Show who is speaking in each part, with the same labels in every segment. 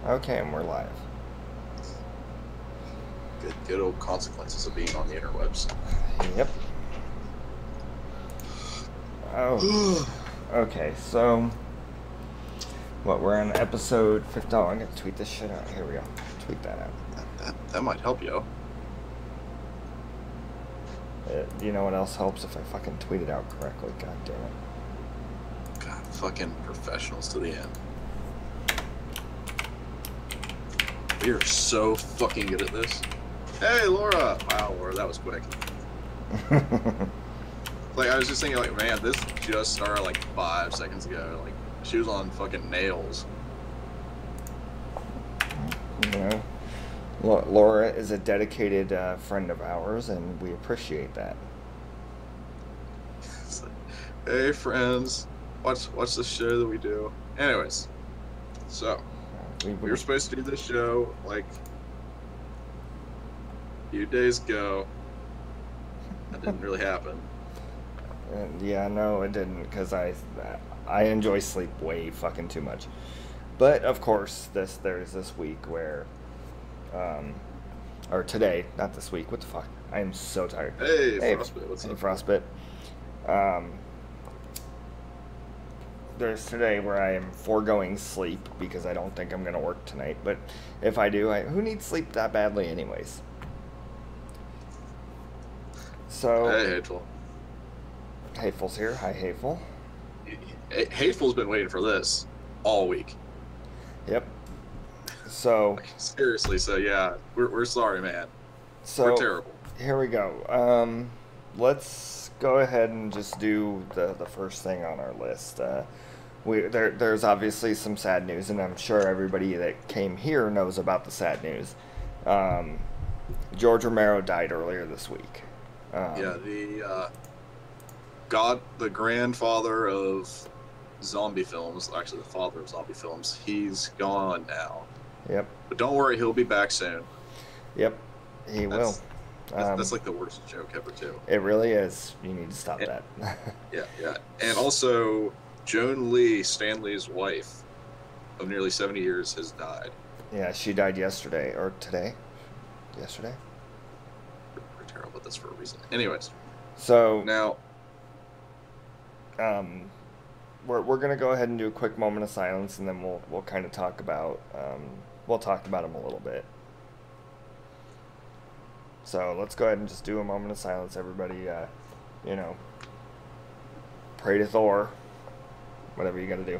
Speaker 1: Okay, and we're live.
Speaker 2: Good old consequences of being on the interwebs.
Speaker 1: Yep. Oh, okay, so what, we're on episode 50. Oh, I'm gonna tweet this shit out. Here we go. Tweet that out.
Speaker 2: That might help you.
Speaker 1: You know what else helps? If I fucking tweet it out correctly. God damn it.
Speaker 2: God, fucking professionals to the end. We are so fucking good at this. Hey, Laura! Wow, Laura, that was quick. Like, I was just thinking, like, man, this just started like 5 seconds ago. Like, she was on fucking nails.
Speaker 1: You know, Laura is a dedicated friend of ours, and we appreciate that.
Speaker 2: It's like, hey, friends, watch the show that we do. Anyways, so we were supposed to do this show like a few days ago. That didn't really happen.
Speaker 1: Yeah, no, it didn't, because I enjoy sleep way fucking too much. But of course, there's this week where, or today, not this week. What the fuck? I am so tired.
Speaker 2: Hey, Frostbit, what's
Speaker 1: up?
Speaker 2: Hey,
Speaker 1: Frostbit. There's today where I am foregoing sleep because I don't think I'm gonna work tonight. But if I do, who needs sleep that badly, anyways? So.
Speaker 2: Hey, Hateful.
Speaker 1: Hateful's here. Hi, Hateful.
Speaker 2: Hateful's been waiting for this all week.
Speaker 1: Yep. So.
Speaker 2: Seriously, so yeah, we're sorry, man.
Speaker 1: So
Speaker 2: we're terrible.
Speaker 1: Here we go. Let's go ahead and just do the first thing on our list. There's obviously some sad news, and I'm sure everybody that came here knows about the sad news. George Romero died earlier this week.
Speaker 2: Yeah, the grandfather of zombie films, actually the father of zombie films, he's gone now.
Speaker 1: Yep.
Speaker 2: But don't worry, he'll be back soon.
Speaker 1: Yep, he will.
Speaker 2: That's like the worst joke ever, too.
Speaker 1: It really is. You need to stop that.
Speaker 2: Yeah. And also, Joan Lee, Stan Lee's wife, of nearly 70 years, has died.
Speaker 1: Yeah, she died yesterday, or today. Yesterday?
Speaker 2: We're terrible at this for a reason. Anyways.
Speaker 1: So
Speaker 2: now,
Speaker 1: we're gonna go ahead and do a quick moment of silence, and then we'll kind of talk about him a little bit. So let's go ahead and just do a moment of silence, everybody. Pray to Thor, whatever you gotta do.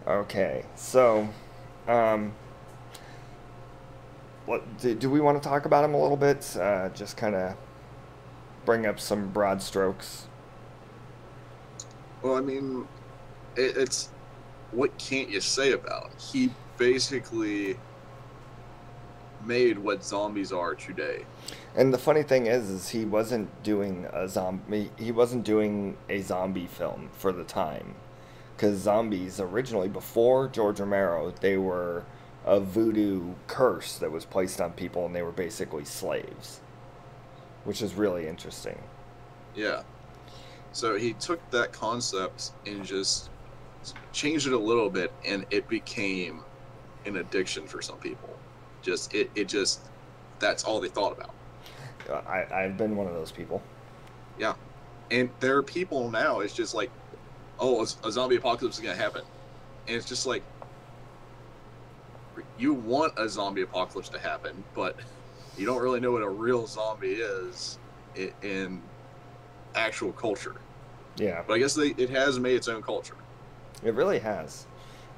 Speaker 1: Okay, so, do we want to talk about him a little bit? Just kind of bring up some broad strokes.
Speaker 2: Well, I mean, it's what can't you say about him? He basically made what zombies are today.
Speaker 1: And the funny thing is he wasn't doing a zombie film for the time. Because zombies, originally, before George Romero, they were a voodoo curse that was placed on people, and they were basically slaves. Which is really interesting.
Speaker 2: Yeah. So he took that concept and just changed it a little bit, and it became an addiction for some people. That's all they thought about.
Speaker 1: I've been one of those people.
Speaker 2: Yeah. And there are people now, it's just like, oh, a zombie apocalypse is going to happen. And it's just like, you want a zombie apocalypse to happen, but you don't really know what a real zombie is in actual culture.
Speaker 1: Yeah.
Speaker 2: But I guess it has made its own culture.
Speaker 1: It really has.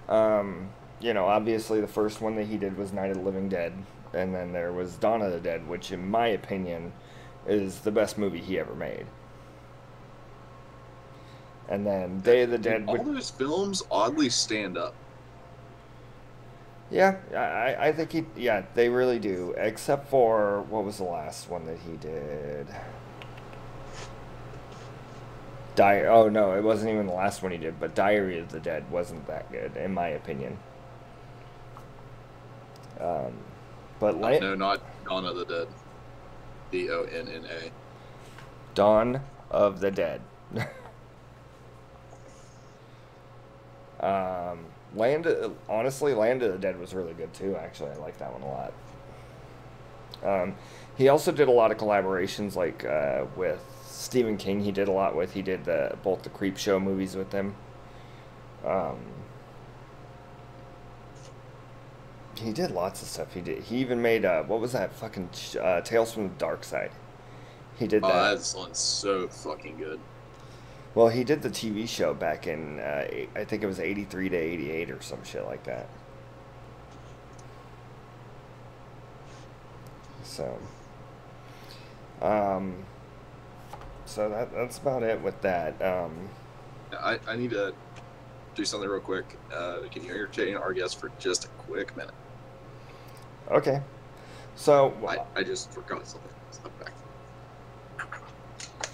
Speaker 1: Obviously the first one that he did was Night of the Living Dead. And then there was Dawn of the Dead, which in my opinion is the best movie he ever made. And then Day of the Dead.
Speaker 2: All those films oddly stand up.
Speaker 1: Yeah, I think they really do. Except for, what was the last one that he did? Oh no, it wasn't even the last one he did, but Diary of the Dead wasn't that good, in my opinion. But
Speaker 2: no, not Dawn of the Dead. Donna.
Speaker 1: Dawn of the Dead. Honestly, Land of the Dead was really good too. Actually, I like that one a lot. He also did a lot of collaborations, like with Stephen King. He did a lot with. He did both the Creep Show movies with him. He did lots of stuff. He even made what was that fucking Tales from the Dark Side. He did that.
Speaker 2: Oh, that one's so fucking good.
Speaker 1: Well, he did the TV show back in I think it was 83 to 88 or some shit like that. So, that's about it with that.
Speaker 2: I need to do something real quick. Can you entertain our guest for just a quick minute?
Speaker 1: Okay. So
Speaker 2: I just forgot something. Stop back.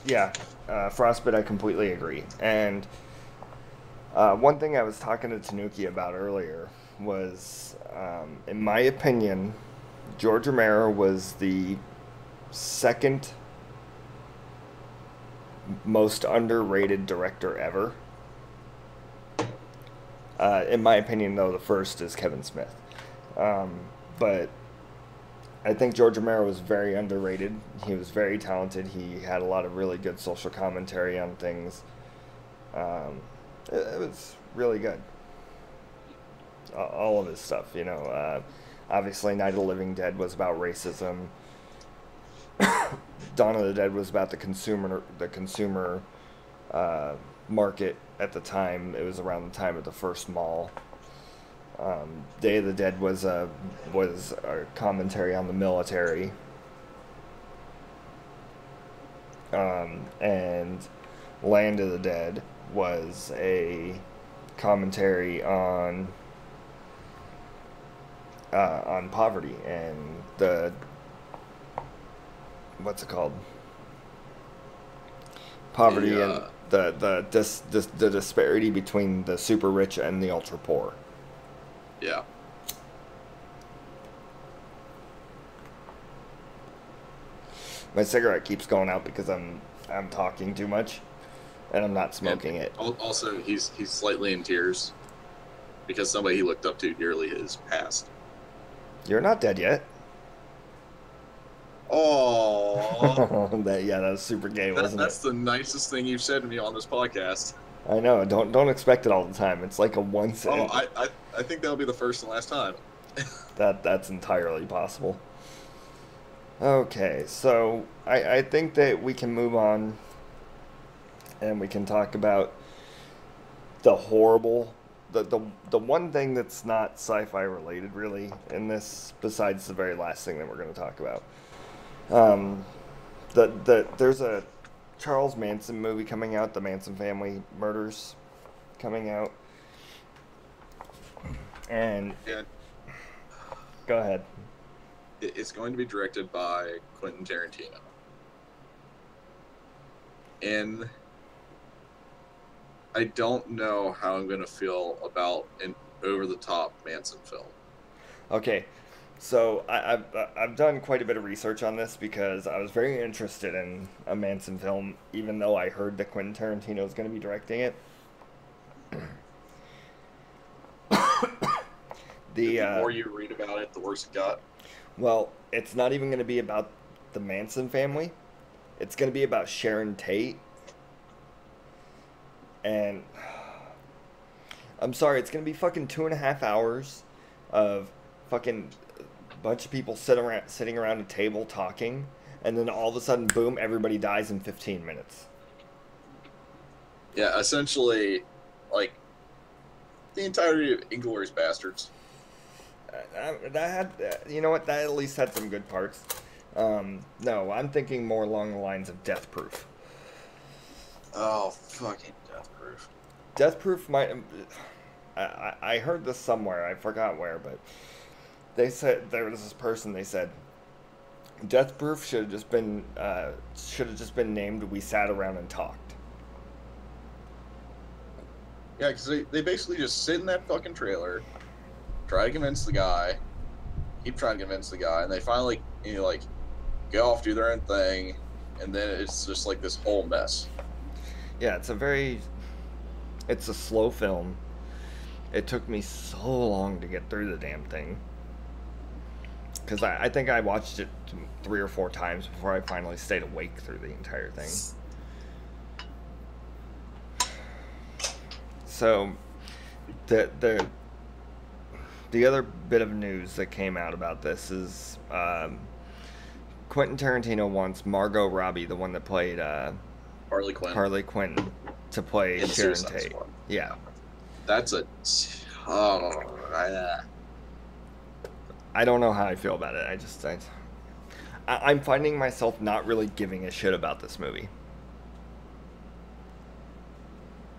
Speaker 1: Yeah, Frostbite, I completely agree. And one thing I was talking to Tanuki about earlier was, in my opinion, George Romero was the second most underrated director ever. In my opinion, though, the first is Kevin Smith. But I think George Romero was very underrated. He was very talented. He had a lot of really good social commentary on things. It was really good. All of his stuff, you know. Obviously, Night of the Living Dead was about racism. Dawn of the Dead was about the consumer market at the time. It was around the time of the first mall. Day of the Dead was a commentary on the military. And Land of the Dead was a commentary on poverty and the what's it called? Poverty and the disparity between the super rich and the ultra poor.
Speaker 2: Yeah.
Speaker 1: My cigarette keeps going out because I'm talking too much, and I'm not smoking it.
Speaker 2: Also, he's slightly in tears because somebody he looked up to dearly has passed.
Speaker 1: You're not dead yet.
Speaker 2: Oh,
Speaker 1: that was super gay, wasn't it?
Speaker 2: That's the nicest thing you've said to me on this podcast.
Speaker 1: I know. Don't expect it all the time. It's like a once.
Speaker 2: Oh, I think that'll be the first and last time.
Speaker 1: That's entirely possible. Okay, so I think that we can move on, and we can talk about the horrible, the one thing that's not sci-fi related really in this, besides the very last thing that we're going to talk about. There's a Charles Manson movie coming out, the Manson Family Murders coming out. And
Speaker 2: yeah.
Speaker 1: Go ahead.
Speaker 2: It's going to be directed by Quentin Tarantino. And I don't know how I'm going to feel about an over-the-top Manson film.
Speaker 1: Okay. So I've done quite a bit of research on this because I was very interested in a Manson film, even though I heard that Quentin Tarantino is going to be directing it.
Speaker 2: The more you read about it, the worse it got.
Speaker 1: Well, it's not even going to be about the Manson family. It's going to be about Sharon Tate. And I'm sorry, it's going to be fucking 2.5 hours of fucking bunch of people sitting around a table talking, and then all of a sudden, boom, everybody dies in 15 minutes.
Speaker 2: Yeah, essentially, like, the entirety of Inglourious Bastards.
Speaker 1: That had, you know what, that at least had some good parts. No, I'm thinking more along the lines of Death Proof.
Speaker 2: Oh, fucking Death Proof.
Speaker 1: Death Proof might... I heard this somewhere, I forgot where, but they said, there was this person, they said, Death Proof should have just been named We Sat Around and Talked.
Speaker 2: Yeah, because they basically just sit in that fucking trailer, try to convince the guy, keep trying to convince the guy, and they finally, go off, do their own thing, and then it's just like this whole mess.
Speaker 1: Yeah, it's a slow film. It took me so long to get through the damn thing. Because I think I watched it 3 or 4 times before I finally stayed awake through the entire thing. So, the other bit of news that came out about this is Quentin Tarantino wants Margot Robbie, the one that played Harley Quinn, to play Sharon Tate. Yeah.
Speaker 2: That's a...
Speaker 1: I don't know how I feel about it. I'm finding myself not really giving a shit about this movie.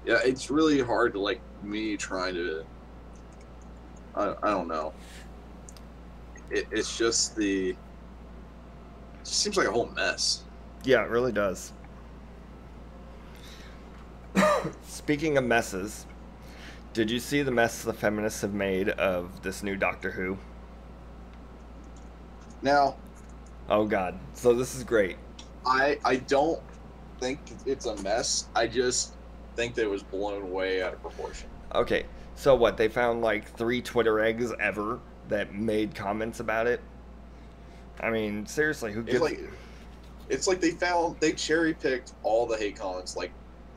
Speaker 2: Yeah, it's really hard to, like, me trying to... I don't know. It's just the... It just seems like a whole mess.
Speaker 1: Yeah, it really does. Speaking of messes, did you see the mess the feminists have made of this new Doctor Who?
Speaker 2: Now...
Speaker 1: Oh, God. So this is great.
Speaker 2: I don't think it's a mess. I just think that it was blown way out of proportion.
Speaker 1: Okay, so what? They found like 3 Twitter eggs ever that made comments about it? I mean, seriously, who gives...
Speaker 2: It's like they cherry-picked all the hate comments like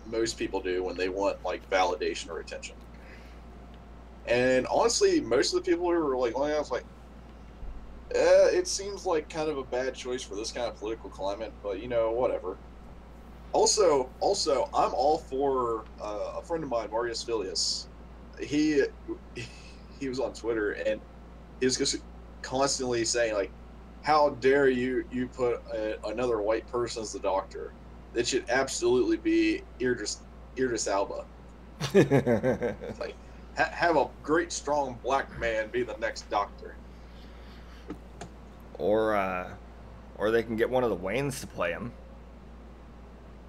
Speaker 2: most people do when they want, like, validation or attention. And honestly, most of the people who were like, oh, yeah, it's like, it seems like kind of a bad choice for this kind of political climate, but, you know, whatever. Also, I'm all for a friend of mine, Marius Filius. He was on Twitter, and he was just constantly saying, like, how dare you put another white person as the Doctor? It should absolutely be Idris Elba. Like, have a great, strong black man be the next Doctor.
Speaker 1: Or they can get one of the Waynes to play him.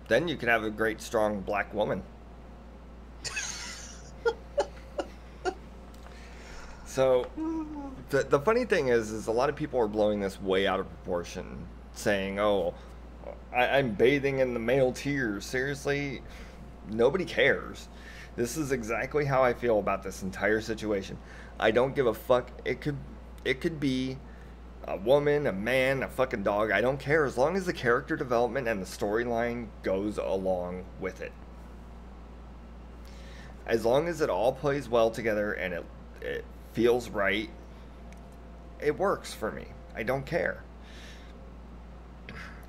Speaker 1: Then you could have a great, strong black woman. So, the funny thing is a lot of people are blowing this way out of proportion, saying, oh, I'm bathing in the male tears. Seriously? Nobody cares. This is exactly how I feel about this entire situation. I don't give a fuck. It could be a woman, a man, a fucking dog. I don't care, as long as the character development and the storyline goes along with it. As long as it all plays well together and it feels right, it works for me. I don't care.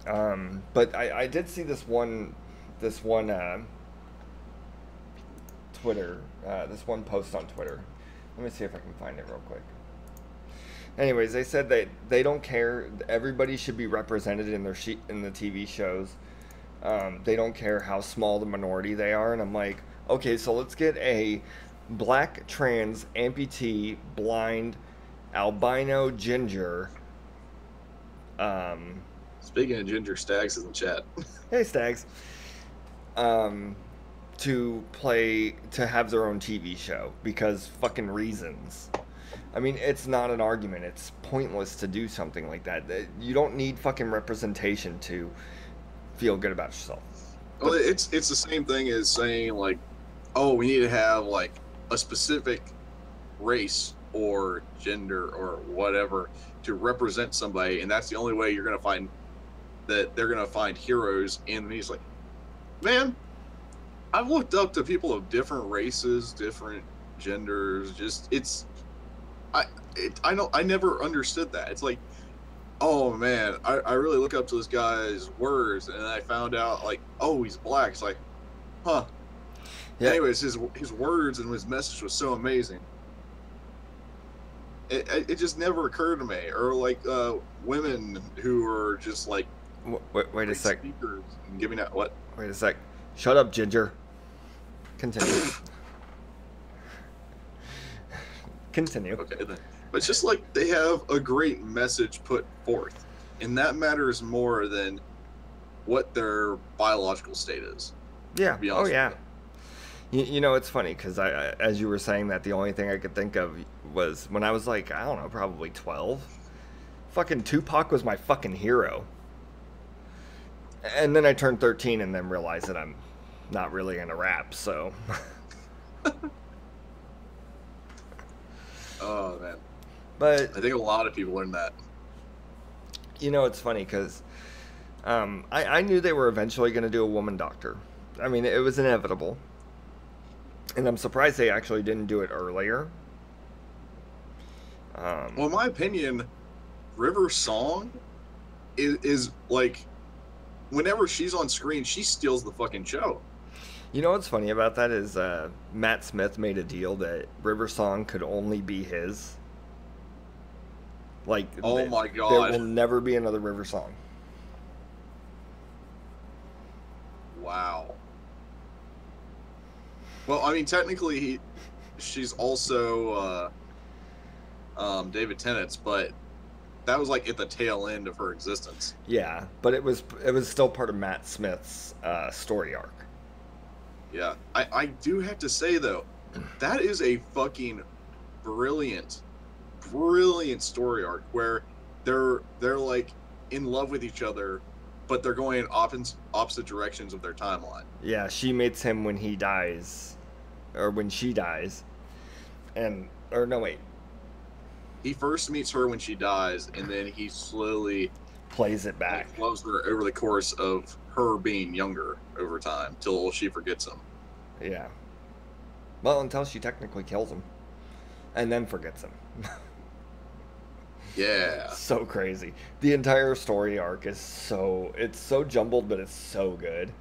Speaker 1: But I did see this one Twitter, this one post on Twitter. Let me see if I can find it real quick. Anyways, they said that they don't care. Everybody should be represented in the TV shows. They don't care how small the minority they are. And I'm like, okay, so let's get a black, trans, amputee, blind, albino, ginger.
Speaker 2: Speaking of ginger, Stags is in chat.
Speaker 1: Hey, Stags. To have their own TV show because fucking reasons. I mean, it's not an argument. It's pointless to do something like that. You don't need fucking representation to feel good about yourself.
Speaker 2: Well, it's the same thing as saying, like, oh, we need to have, like, a specific race or gender or whatever to represent somebody, and that's the only way you're going to find that they're going to find heroes in these. Like, man, I've looked up to people of different races, different genders. Just I never understood that. It's like, oh man, I really look up to this guy's words, and I found out, like, oh, he's black. It's like, huh. Yeah. Anyways, his words and his message was so amazing. It just never occurred to me. Or like women who are just like,
Speaker 1: wait a sec.
Speaker 2: Speakers and giving out what?
Speaker 1: Wait a sec. Shut up, Ginger. Continue. Continue.
Speaker 2: Okay then. But it's just like they have a great message put forth, and that matters more than what their biological state is.
Speaker 1: Yeah. Oh yeah. You know, it's funny because I, as you were saying that, the only thing I could think of was when I was like, I don't know, probably 12. Fucking Tupac was my fucking hero. And then I turned 13 and then realized that I'm not really into rap, so.
Speaker 2: Oh man,
Speaker 1: But
Speaker 2: I think a lot of people learn that.
Speaker 1: you know, it's funny because I knew they were eventually going to do a woman doctor. I mean, it was inevitable. And I'm surprised they actually didn't do it earlier.
Speaker 2: Well, in my opinion, River Song is like, whenever she's on screen, she steals the fucking show.
Speaker 1: You know what's funny about that is Matt Smith made a deal that River Song could only be his. Like,
Speaker 2: Oh my
Speaker 1: there
Speaker 2: god.
Speaker 1: will never be another River Song.
Speaker 2: Wow. Well, I mean, technically, she's also David Tennant's, but that was like at the tail end of her existence.
Speaker 1: Yeah, but it was still part of Matt Smith's story arc.
Speaker 2: Yeah, I do have to say though, that is a fucking brilliant story arc where they're like in love with each other, but they're going in opposite directions of their timeline.
Speaker 1: Yeah, she meets him when he dies, or when she dies, or no wait,
Speaker 2: He first meets her when she dies, and then he slowly
Speaker 1: plays it back.
Speaker 2: loves her over the course of her being younger over time till she forgets him.
Speaker 1: Yeah. Well, until she technically kills him, and then forgets him.
Speaker 2: Yeah.
Speaker 1: So crazy. The entire story arc is it's so jumbled, but it's so good.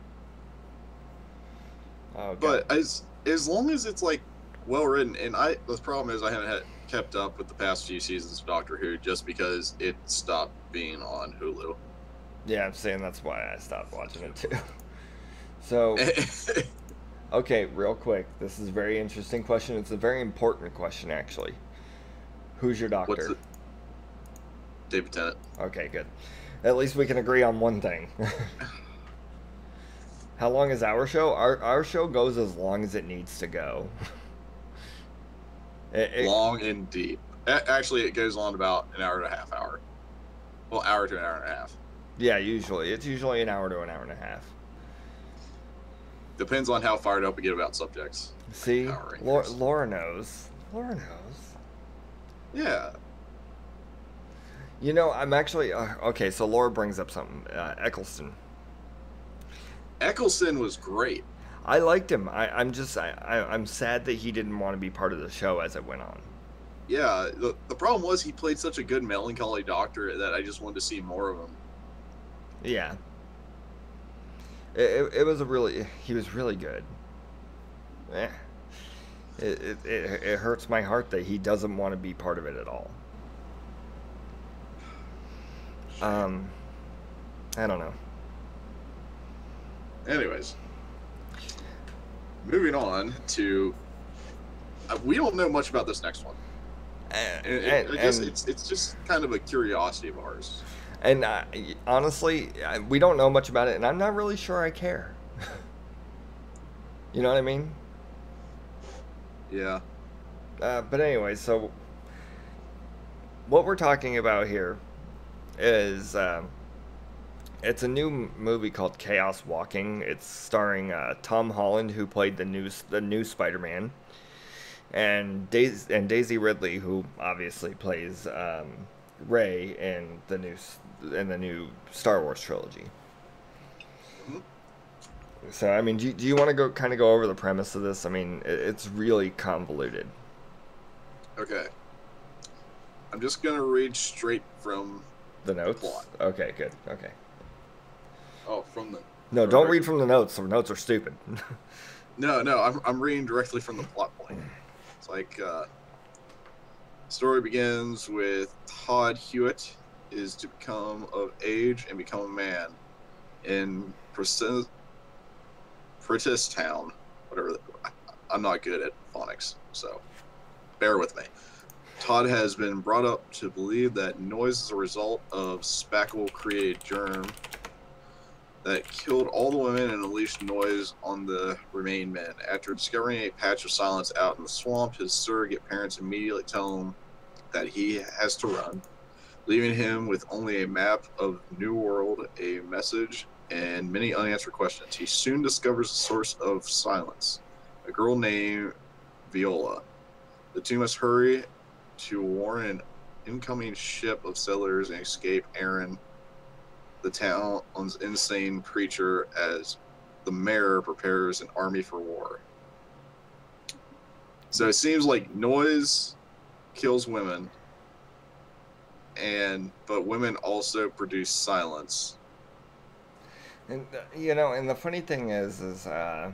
Speaker 1: Oh,
Speaker 2: But as long as it's like well written, and the problem is I haven't kept up with the past few seasons of Doctor Who just because it stopped being on Hulu.
Speaker 1: yeah, I'm saying that's why I stopped watching it too. So, okay, real quick. This is a very interesting question. It's a very important question, actually. Who's your doctor?
Speaker 2: David Tennant.
Speaker 1: Okay, good. At least we can agree on one thing. How long is our show? Our show goes as long as it needs to go.
Speaker 2: Long and deep. Actually, it goes on about an hour and a half hour. Well, hour to an hour and a half.
Speaker 1: Yeah, usually. It's usually an hour to an hour and a half.
Speaker 2: Depends on how fired up we get about subjects.
Speaker 1: See? Laura knows. Laura knows.
Speaker 2: Yeah.
Speaker 1: You know, I'm actually... okay, so Laura brings up something. Eccleston.
Speaker 2: Eccleston was great.
Speaker 1: I liked him. I'm sad that he didn't want to be part of the show as it went on.
Speaker 2: Yeah, the problem was he played such a good melancholy doctor that I just wanted to see more of him.
Speaker 1: Yeah. It was he was really good. It hurts my heart that he doesn't want to be part of it at all. I don't know.
Speaker 2: Anyways, moving on to we don't know much about this next one. I guess it's just kind of a curiosity of ours.
Speaker 1: And honestly, we don't know much about it, and I'm not really sure I care. You know what I mean?
Speaker 2: Yeah.
Speaker 1: But anyway, so what we're talking about here is it's a new movie called Chaos Walking. It's starring Tom Holland, who played the new Spider-Man, and Daisy Ridley, who obviously plays Rey in the new Star Wars trilogy.
Speaker 2: Mm-hmm.
Speaker 1: So, I mean, do you want to go over the premise of this? I mean, it's really convoluted.
Speaker 2: Okay. I'm just gonna read straight from
Speaker 1: The notes?
Speaker 2: plot.
Speaker 1: Okay, good. Okay.
Speaker 2: Oh, from the...
Speaker 1: No, don't read from the notes. The notes are stupid.
Speaker 2: No, I'm reading directly from the plot point. It's like, story begins with Todd Hewitt is to become of age and become a man in Town, whatever. I'm not good at phonics, so bear with me. Todd has been brought up to believe that noise is a result of spackle-created germ that killed all the women and unleashed noise on the remaining men. After discovering a patch of silence out in the swamp, his surrogate parents immediately tell him that he has to run, leaving him with only a map of New World, a message and many unanswered questions. He soon discovers the source of silence, a girl named Viola. The two must hurry to warn an incoming ship of settlers and escape Aaron, the town's insane preacher, as the mayor prepares an army for war. So it seems like noise kills women, but women also produce silence.
Speaker 1: And and the funny thing is that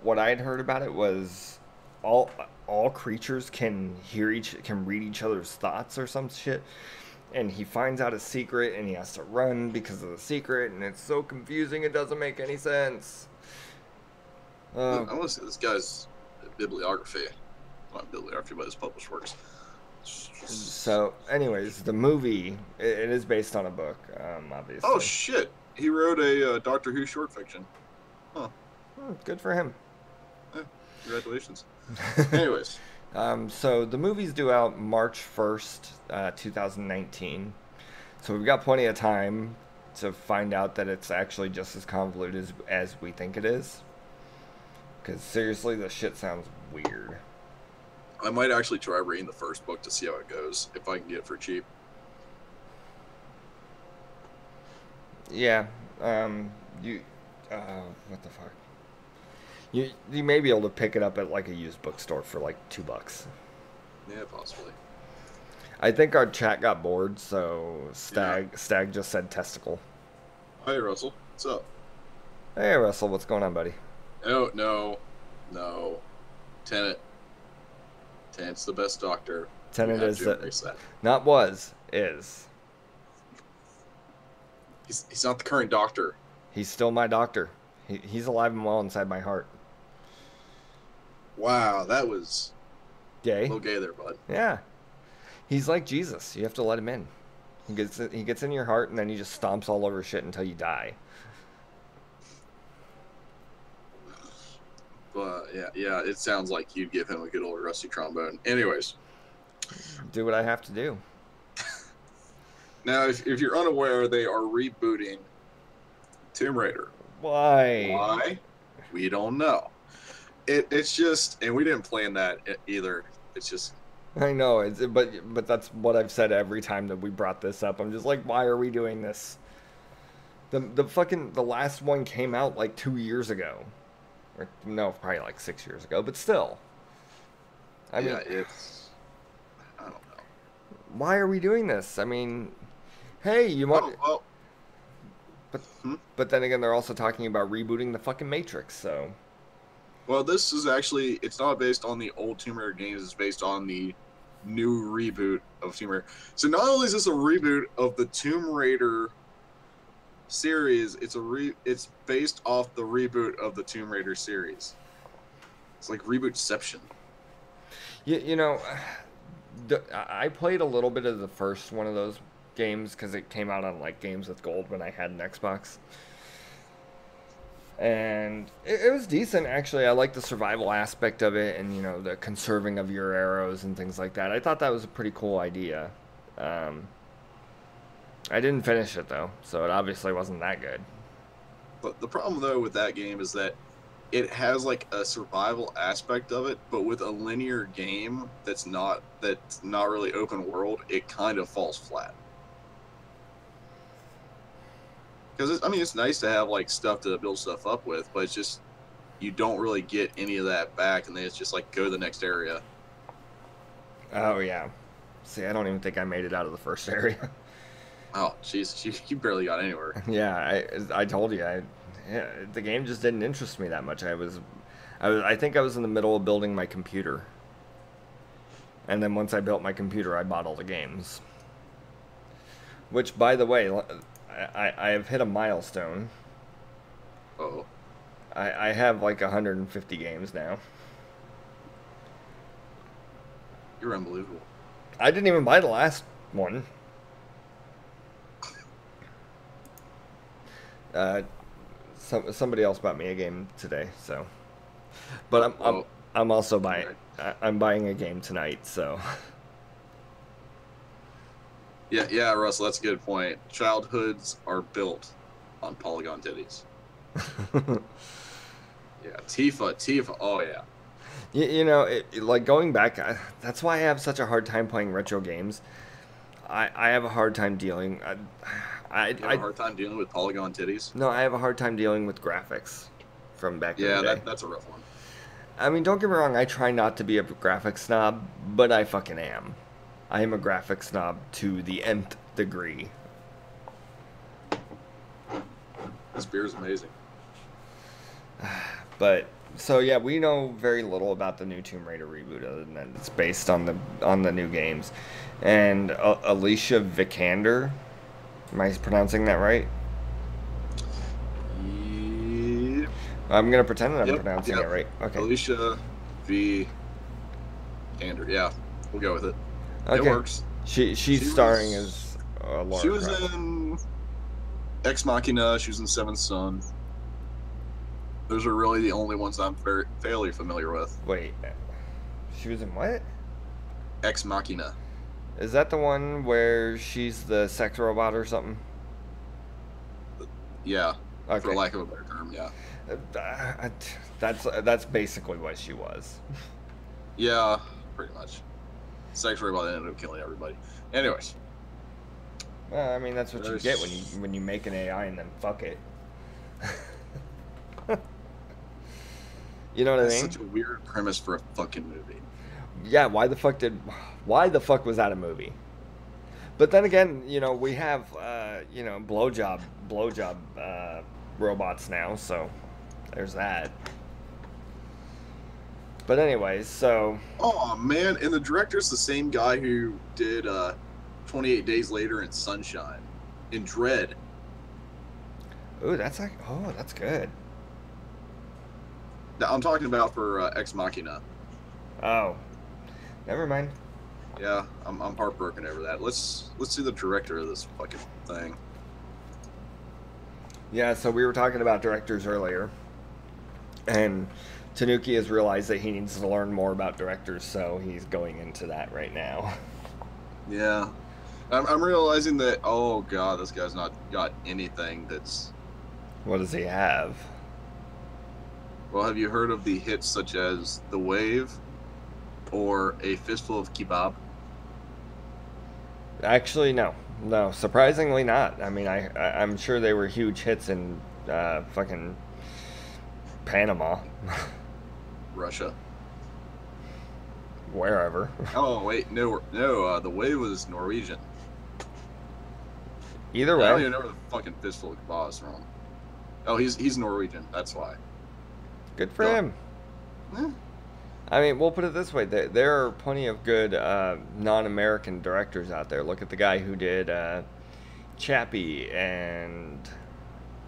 Speaker 1: what I'd heard about it was all creatures can read each other's thoughts or some shit. And he finds out a secret and he has to run because of the secret, and it's so confusing it doesn't make any sense.
Speaker 2: I want to see this guy's bibliography. Not bibliography, but his published works.
Speaker 1: So, anyways, the movie, it is based on a book, obviously.
Speaker 2: Oh, shit. He wrote a Doctor Who short fiction. Huh.
Speaker 1: Good for him.
Speaker 2: Yeah, congratulations. Anyways.
Speaker 1: So, the movie's due out March 1st, 2019. So, we've got plenty of time to find out that it's actually just as convoluted as we think it is. Because, seriously, the shit sounds weird.
Speaker 2: I might actually try reading the first book to see how it goes, if I can get it for cheap.
Speaker 1: Yeah. What the fuck? You may be able to pick it up at like a used bookstore for like $2.
Speaker 2: Yeah, possibly.
Speaker 1: I think our chat got bored, so Stag just said testicle.
Speaker 2: Hey, Russell. What's up?
Speaker 1: Hey, Russell. What's going on, buddy?
Speaker 2: Oh, no. Tenet's the best Doctor.
Speaker 1: Tenet is not was, is.
Speaker 2: He's not the current Doctor.
Speaker 1: He's still my Doctor. He's alive and well inside my heart.
Speaker 2: Wow, that was
Speaker 1: gay.
Speaker 2: A little gay there, bud.
Speaker 1: Yeah. He's like Jesus. You have to let him in. He gets in your heart, and then he just stomps all over shit until you die.
Speaker 2: But yeah, it sounds like you'd give him a good old rusty trombone. Anyways.
Speaker 1: Do what I have to do.
Speaker 2: Now, if you're unaware, they are rebooting Tomb Raider.
Speaker 1: Why?
Speaker 2: We don't know. It's just, and we didn't plan that either. It's just.
Speaker 1: I know, but that's what I've said every time that we brought this up. I'm just like, why are we doing this? The last one came out like 2 years ago. Or, no, probably like 6 years ago, but still. I mean,
Speaker 2: it's. I don't know.
Speaker 1: Why are we doing this? I mean, hey, you want.
Speaker 2: Oh, well.
Speaker 1: But then again, they're also talking about rebooting the fucking Matrix, so.
Speaker 2: Well, this is actually, it's not based on the old Tomb Raider games, it's based on the new reboot of Tomb Raider. So not only is this a reboot of the Tomb Raider series, it's based off the reboot of the Tomb Raider series. It's like rebootception.
Speaker 1: I played a little bit of the first one of those games because it came out on like Games with Gold when I had an Xbox. And it was decent, actually. I like the survival aspect of it and, the conserving of your arrows and things like that. I thought that was a pretty cool idea. I didn't finish it, though, so it obviously wasn't that good.
Speaker 2: But the problem, though, with that game is that it has, like, a survival aspect of it, but with a linear game that's not really open world, it kind of falls flat. Because, it's nice to have, like, stuff to build stuff up with, but it's just, you don't really get any of that back, and then it's just, like, go to the next area.
Speaker 1: Oh, yeah. See, I don't even think I made it out of the first area.
Speaker 2: Oh, Jesus, you barely got anywhere.
Speaker 1: Yeah, I told you, the game just didn't interest me that much. I think I was in the middle of building my computer. And then once I built my computer, I bought all the games. Which, by the way, I have hit a milestone.
Speaker 2: Oh.
Speaker 1: I have like 150 games now.
Speaker 2: You're unbelievable.
Speaker 1: I didn't even buy the last one. Somebody else bought me a game today, so. But I'm also buying. I'm buying a game tonight, so.
Speaker 2: Yeah, Russell, that's a good point. Childhoods are built on polygon titties. Yeah, Tifa. Oh yeah.
Speaker 1: You know, like going back, that's why I have such a hard time playing retro games. I have a hard time dealing.
Speaker 2: You have a hard time dealing with polygon titties.
Speaker 1: No, I have a hard time dealing with graphics from back in
Speaker 2: Yeah,
Speaker 1: the day.
Speaker 2: that's a rough one.
Speaker 1: I mean, don't get me wrong. I try not to be a graphics snob, but I fucking am. I am a graphics snob to the nth degree.
Speaker 2: This beer is amazing.
Speaker 1: But so yeah, we know very little about the new Tomb Raider reboot other than that it's based on the new games. And Alicia Vikander, am I pronouncing that right?
Speaker 2: Yep.
Speaker 1: I'm gonna pretend that I'm pronouncing it right. Okay.
Speaker 2: Alicia Vikander. Yeah, we'll go with it.
Speaker 1: Okay.
Speaker 2: It works.
Speaker 1: She's starring as Laura
Speaker 2: She was
Speaker 1: Croft.
Speaker 2: in Ex Machina. She was in Seventh Son. Those are really the only ones I'm fairly familiar with.
Speaker 1: Wait, she was in what?
Speaker 2: Ex Machina.
Speaker 1: Is that the one where she's the sex robot or something?
Speaker 2: Yeah,
Speaker 1: Okay.
Speaker 2: for lack of a better term, yeah.
Speaker 1: That's basically what she was.
Speaker 2: Yeah, pretty much. Sex robot ended up killing everybody. Anyways.
Speaker 1: Well, I mean that's what you get when you make an AI and then fuck it. You know what I mean?
Speaker 2: That's such a weird premise for a fucking movie.
Speaker 1: Yeah, why the fuck was that a movie? But then again, you know, we have blowjob robots now, so there's that. But anyways, so
Speaker 2: Oh man, and the director's the same guy who did 28 Days Later in Sunshine, in Dread.
Speaker 1: that's good.
Speaker 2: Now, I'm talking about for Ex Machina.
Speaker 1: Oh, never mind.
Speaker 2: Yeah, I'm heartbroken over that. Let's see the director of this fucking thing.
Speaker 1: Yeah, so we were talking about directors earlier, and Tanuki has realized that he needs to learn more about directors, so he's going into that right now.
Speaker 2: Yeah, I'm realizing that. Oh god, this guy's not got anything that's.
Speaker 1: What does he have?
Speaker 2: Well, have you heard of the hits such as The Wave or A Fistful of Kebab?
Speaker 1: Actually, no. No, surprisingly not. I mean, I'm sure they were huge hits in fucking Panama.
Speaker 2: Russia.
Speaker 1: Wherever.
Speaker 2: Oh, wait, no, The Wave was Norwegian.
Speaker 1: Either
Speaker 2: I
Speaker 1: way.
Speaker 2: don't even know where the fucking Fistful of Kebab is from. Oh, he's Norwegian, that's why.
Speaker 1: Good for him.
Speaker 2: Eh.
Speaker 1: I mean, we'll put it this way: there are plenty of good non-American directors out there. Look at the guy who did Chappie and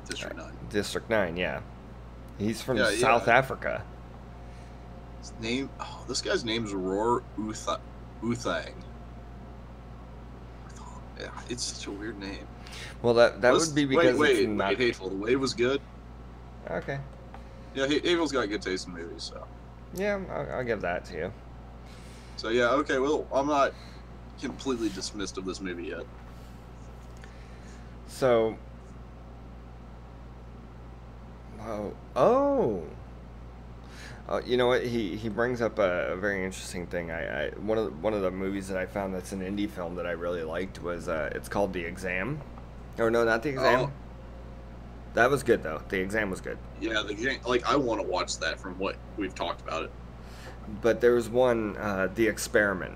Speaker 2: District 9.
Speaker 1: District 9. Yeah, he's from
Speaker 2: Yeah,
Speaker 1: South
Speaker 2: yeah.
Speaker 1: Africa.
Speaker 2: His name, this guy's name's Roar Uthang. Yeah, it's such a weird name.
Speaker 1: Well, that would be because
Speaker 2: wait,
Speaker 1: it's not
Speaker 2: Hateful. The Wave was good.
Speaker 1: okay.
Speaker 2: Yeah, Hateful's got good taste in movies, so.
Speaker 1: Yeah, I'll give that to you.
Speaker 2: So yeah, okay. Well, I'm not completely dismissed of this movie yet.
Speaker 1: So, oh, you know what? He brings up a very interesting thing. One of the movies that I found that's an indie film that I really liked was it's called The Exam. Or no, not The Exam.
Speaker 2: Oh.
Speaker 1: That was good though. The Exam was good.
Speaker 2: Yeah, I want to watch that from what we've talked about it.
Speaker 1: But there was one, The Experiment.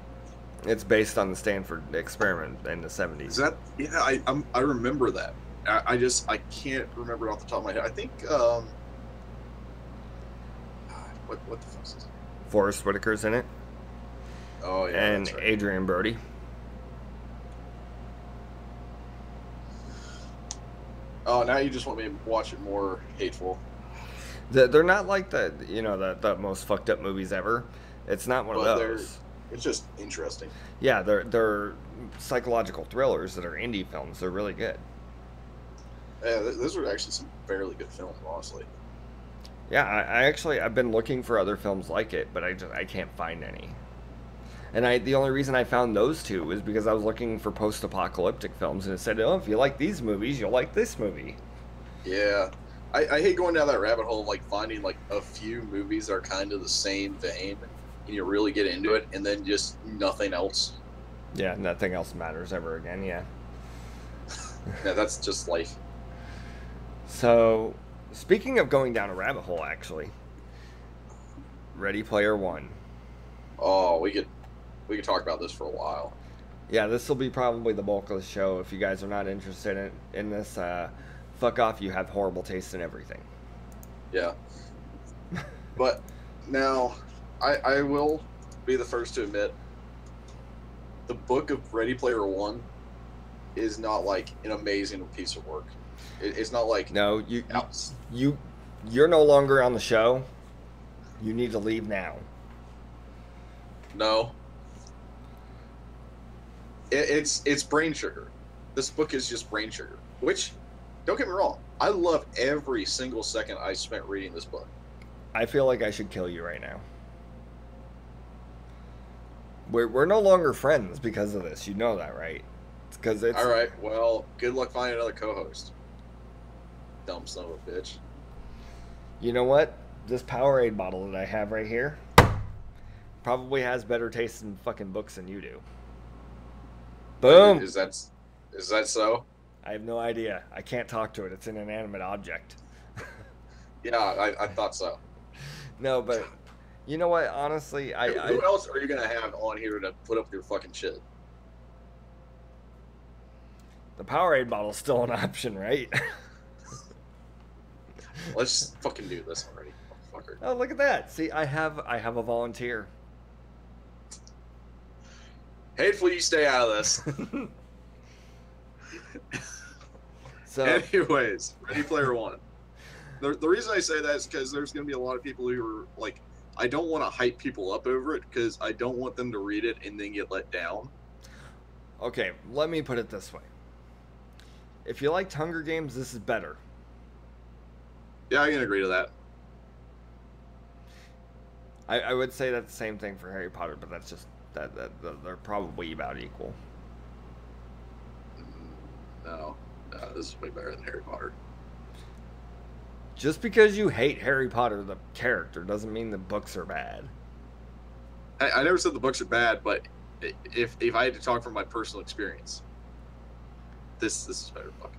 Speaker 1: It's based on the Stanford experiment in the 70s.
Speaker 2: Is that? Yeah, I remember that. I can't remember it off the top of my head. I think what the fuck is it?
Speaker 1: Forrest Whitaker's in it.
Speaker 2: Oh yeah,
Speaker 1: And
Speaker 2: that's right.
Speaker 1: Adrian Brody.
Speaker 2: Oh, now you just want me to watch it more Hateful.
Speaker 1: They're not like the most fucked up movies ever. It's not one of those.
Speaker 2: It's just interesting.
Speaker 1: Yeah, they're psychological thrillers that are indie films. They're really good.
Speaker 2: Yeah, those are actually some fairly good films, honestly.
Speaker 1: Yeah, I've been looking for other films like it, but I can't find any. And the only reason I found those two was because I was looking for post-apocalyptic films, and it said, "Oh, if you like these movies, you'll like this movie."
Speaker 2: Yeah. I hate going down that rabbit hole, like finding like a few movies that are kind of the same vein, and you really get into it, and then just nothing else.
Speaker 1: Yeah, nothing else matters ever again. Yeah.
Speaker 2: Yeah, that's just life.
Speaker 1: So, speaking of going down a rabbit hole, actually, Ready Player One.
Speaker 2: Oh, we could talk about this for a while.
Speaker 1: Yeah, this will be probably the bulk of the show. If you guys are not interested in this, fuck off. You have horrible taste in everything.
Speaker 2: Yeah. But now, I will be the first to admit, the book of Ready Player One is not like an amazing piece of work. It's not like
Speaker 1: No, you're no longer on the show. You need to leave now.
Speaker 2: No. It's brain sugar. This book is just brain sugar. Which, don't get me wrong, I love every single second I spent reading this book.
Speaker 1: I feel like I should kill you right now. We're no longer friends because of this. You know that, right? Because it's
Speaker 2: all right. Well, good luck finding another co-host. Dumb son of a bitch.
Speaker 1: You know what? This Powerade bottle that I have right here probably has better taste in fucking books than you do. Boom.
Speaker 2: Is that so?
Speaker 1: I have no idea. I can't talk to it. It's an inanimate object.
Speaker 2: Yeah, I thought so.
Speaker 1: No, but you know what? Honestly,
Speaker 2: Who else are you gonna have on here to put up your fucking shit?
Speaker 1: The Powerade bottle's still an option, right?
Speaker 2: Let's fucking do this already, motherfucker.
Speaker 1: Oh, look at that. See, I have a volunteer.
Speaker 2: Hateful, you stay out of this.
Speaker 1: So,
Speaker 2: anyways, Ready Player One. The reason I say that is because there's going to be a lot of people who are like, I don't want to hype people up over it because I don't want them to read it and then get let down.
Speaker 1: okay, let me put it this way. If you liked Hunger Games, this is better.
Speaker 2: Yeah, I can agree to that.
Speaker 1: I would say that's the same thing for Harry Potter, but that's just that they're probably about equal.
Speaker 2: No, this is way better than Harry Potter.
Speaker 1: Just because you hate Harry Potter, the character, doesn't mean the books are bad.
Speaker 2: I never said the books are bad, but if I had to talk from my personal experience, this is better. Fucking.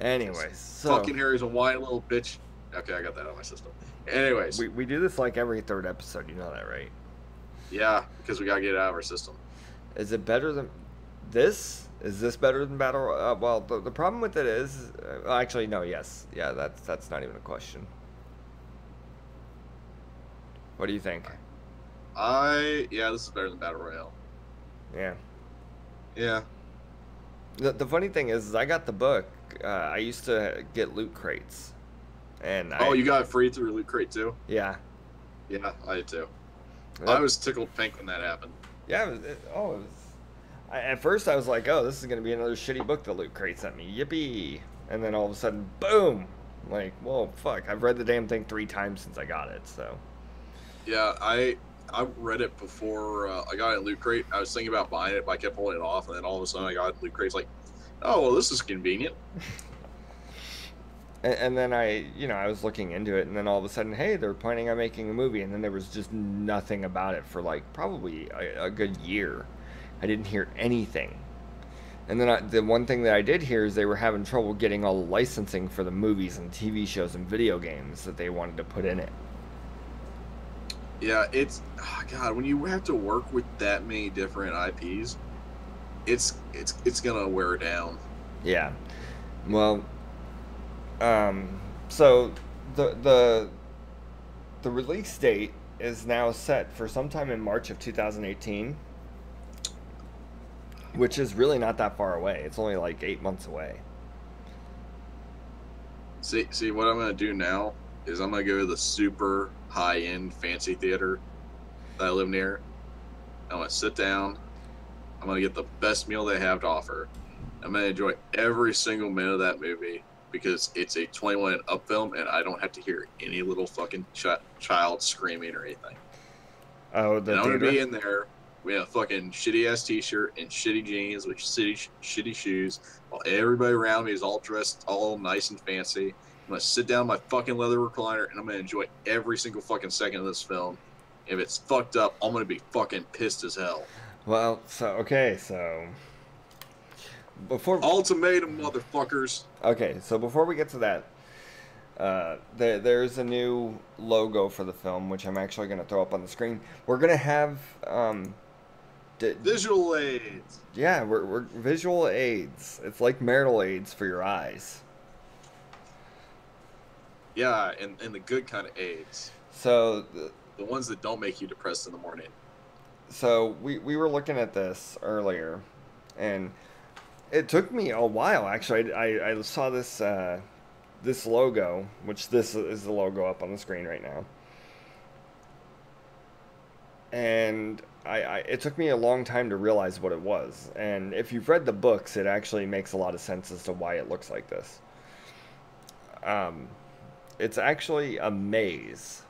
Speaker 1: Anyways, so
Speaker 2: fucking Harry's a whiny little bitch. Okay, I got that out of my system. Anyways,
Speaker 1: we do this like every third episode. You know that, right?
Speaker 2: Yeah, because we gotta get it out of our system.
Speaker 1: Is it better than this? Is this better than Battle? Well, the problem with it is, actually, no. Yes, yeah. That's not even a question. What do you think?
Speaker 2: Yeah, this is better than Battle Royale.
Speaker 1: Yeah.
Speaker 2: Yeah.
Speaker 1: The funny thing is I got the book. I used to get loot crates, and
Speaker 2: you got it free through Loot Crate too?
Speaker 1: Yeah.
Speaker 2: Yeah, I did too. I was tickled pink when that happened.
Speaker 1: Yeah. At first I was like, oh, this is gonna be another shitty book that Loot Crate sent me. Yippee! And then all of a sudden, boom! I'm like, whoa, fuck! I've read the damn thing 3 times since I got it. So.
Speaker 2: Yeah, I read it before I got it in Loot Crate. I was thinking about buying it, but I kept pulling it off, and then all of a sudden I got it in Loot Crate. It's like, oh, well, this is convenient.
Speaker 1: And then I was looking into it, and then all of a sudden, hey, they're planning on making a movie, and then there was just nothing about it for like probably a good year. I didn't hear anything. And then the one thing that I did hear is they were having trouble getting all the licensing for the movies and TV shows and video games that they wanted to put in it.
Speaker 2: Yeah, God, when you have to work with that many different IPs, it's gonna wear down.
Speaker 1: Yeah. Well, so the release date is now set for sometime in March of 2018, which is really not that far away. It's only like 8 months away.
Speaker 2: See, what I'm gonna do now is I'm gonna go to the super high-end fancy theater that I live near. I'm gonna sit down. I'm gonna get the best meal they have to offer. I'm gonna enjoy every single minute of that movie because it's a 21 and up film, and I don't have to hear any little fucking child screaming or anything.
Speaker 1: Oh,
Speaker 2: And
Speaker 1: the
Speaker 2: I'm gonna be
Speaker 1: theater?
Speaker 2: in there with a fucking shitty ass t-shirt and shitty jeans with shitty shoes, while everybody around me is all dressed all nice and fancy. I'm gonna sit down in my fucking leather recliner and I'm gonna enjoy every single fucking second of this film. If it's fucked up, I'm gonna be fucking pissed as hell.
Speaker 1: Well, so okay, so before
Speaker 2: Ultimatum, motherfuckers.
Speaker 1: before we get to that, there's a new logo for the film, which I'm actually going to throw up on the screen. We're going to have,
Speaker 2: Visual aids.
Speaker 1: yeah, we're visual aids. It's like marital aids for your eyes.
Speaker 2: Yeah, and the good kind of aids.
Speaker 1: So,
Speaker 2: The ones that don't make you depressed in the morning.
Speaker 1: so we were looking at this earlier, and it took me a while. Actually, I saw this this logo, which this is the logo up on the screen right now, and it took me a long time to realize what it was. And if you've read the books, it actually makes a lot of sense as to why it looks like this. It's actually a maze.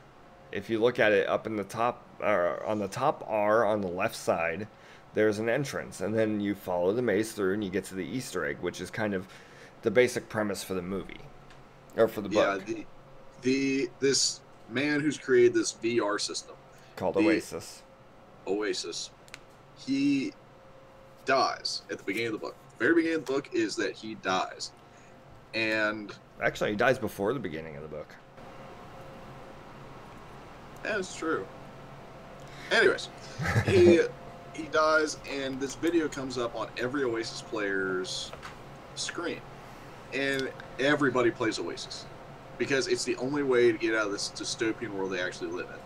Speaker 1: If you look at it up in the top, or on the top R on the left side, there's an entrance, and then you follow the maze through, and you get to the Easter egg, which is kind of the basic premise for the movie, or for the book.
Speaker 2: Yeah, this man who's created this VR system,
Speaker 1: Called
Speaker 2: the
Speaker 1: Oasis.
Speaker 2: Oasis, he dies at the beginning of the book. The very beginning of the book is that he dies, and
Speaker 1: Actually, he dies before the beginning of the book.
Speaker 2: that's true. Anyways, he dies, and this video comes up on every Oasis player's screen, and everybody plays Oasis because it's the only way to get out of this dystopian world they actually live in,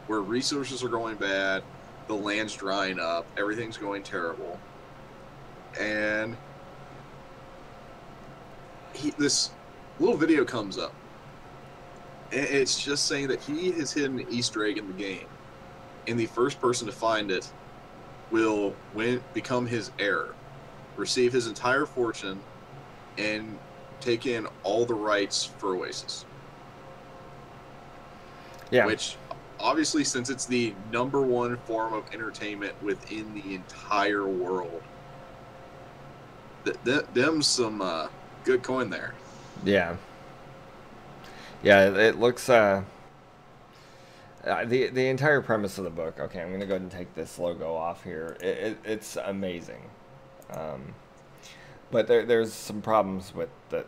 Speaker 2: where resources are going bad, the land's drying up, everything's going terrible, and this little video comes up, and it's just saying that he has hidden an Easter egg in the game, and the first person to find it will become his heir, receive his entire fortune, and take in all the rights for Oasis.
Speaker 1: Yeah.
Speaker 2: Which, obviously, since it's the #1 form of entertainment within the entire world, them's some good coin there.
Speaker 1: Yeah. Yeah, it looks the entire premise of the book. Okay, I'm gonna go ahead and take this logo off here. It's amazing, but there's some problems with the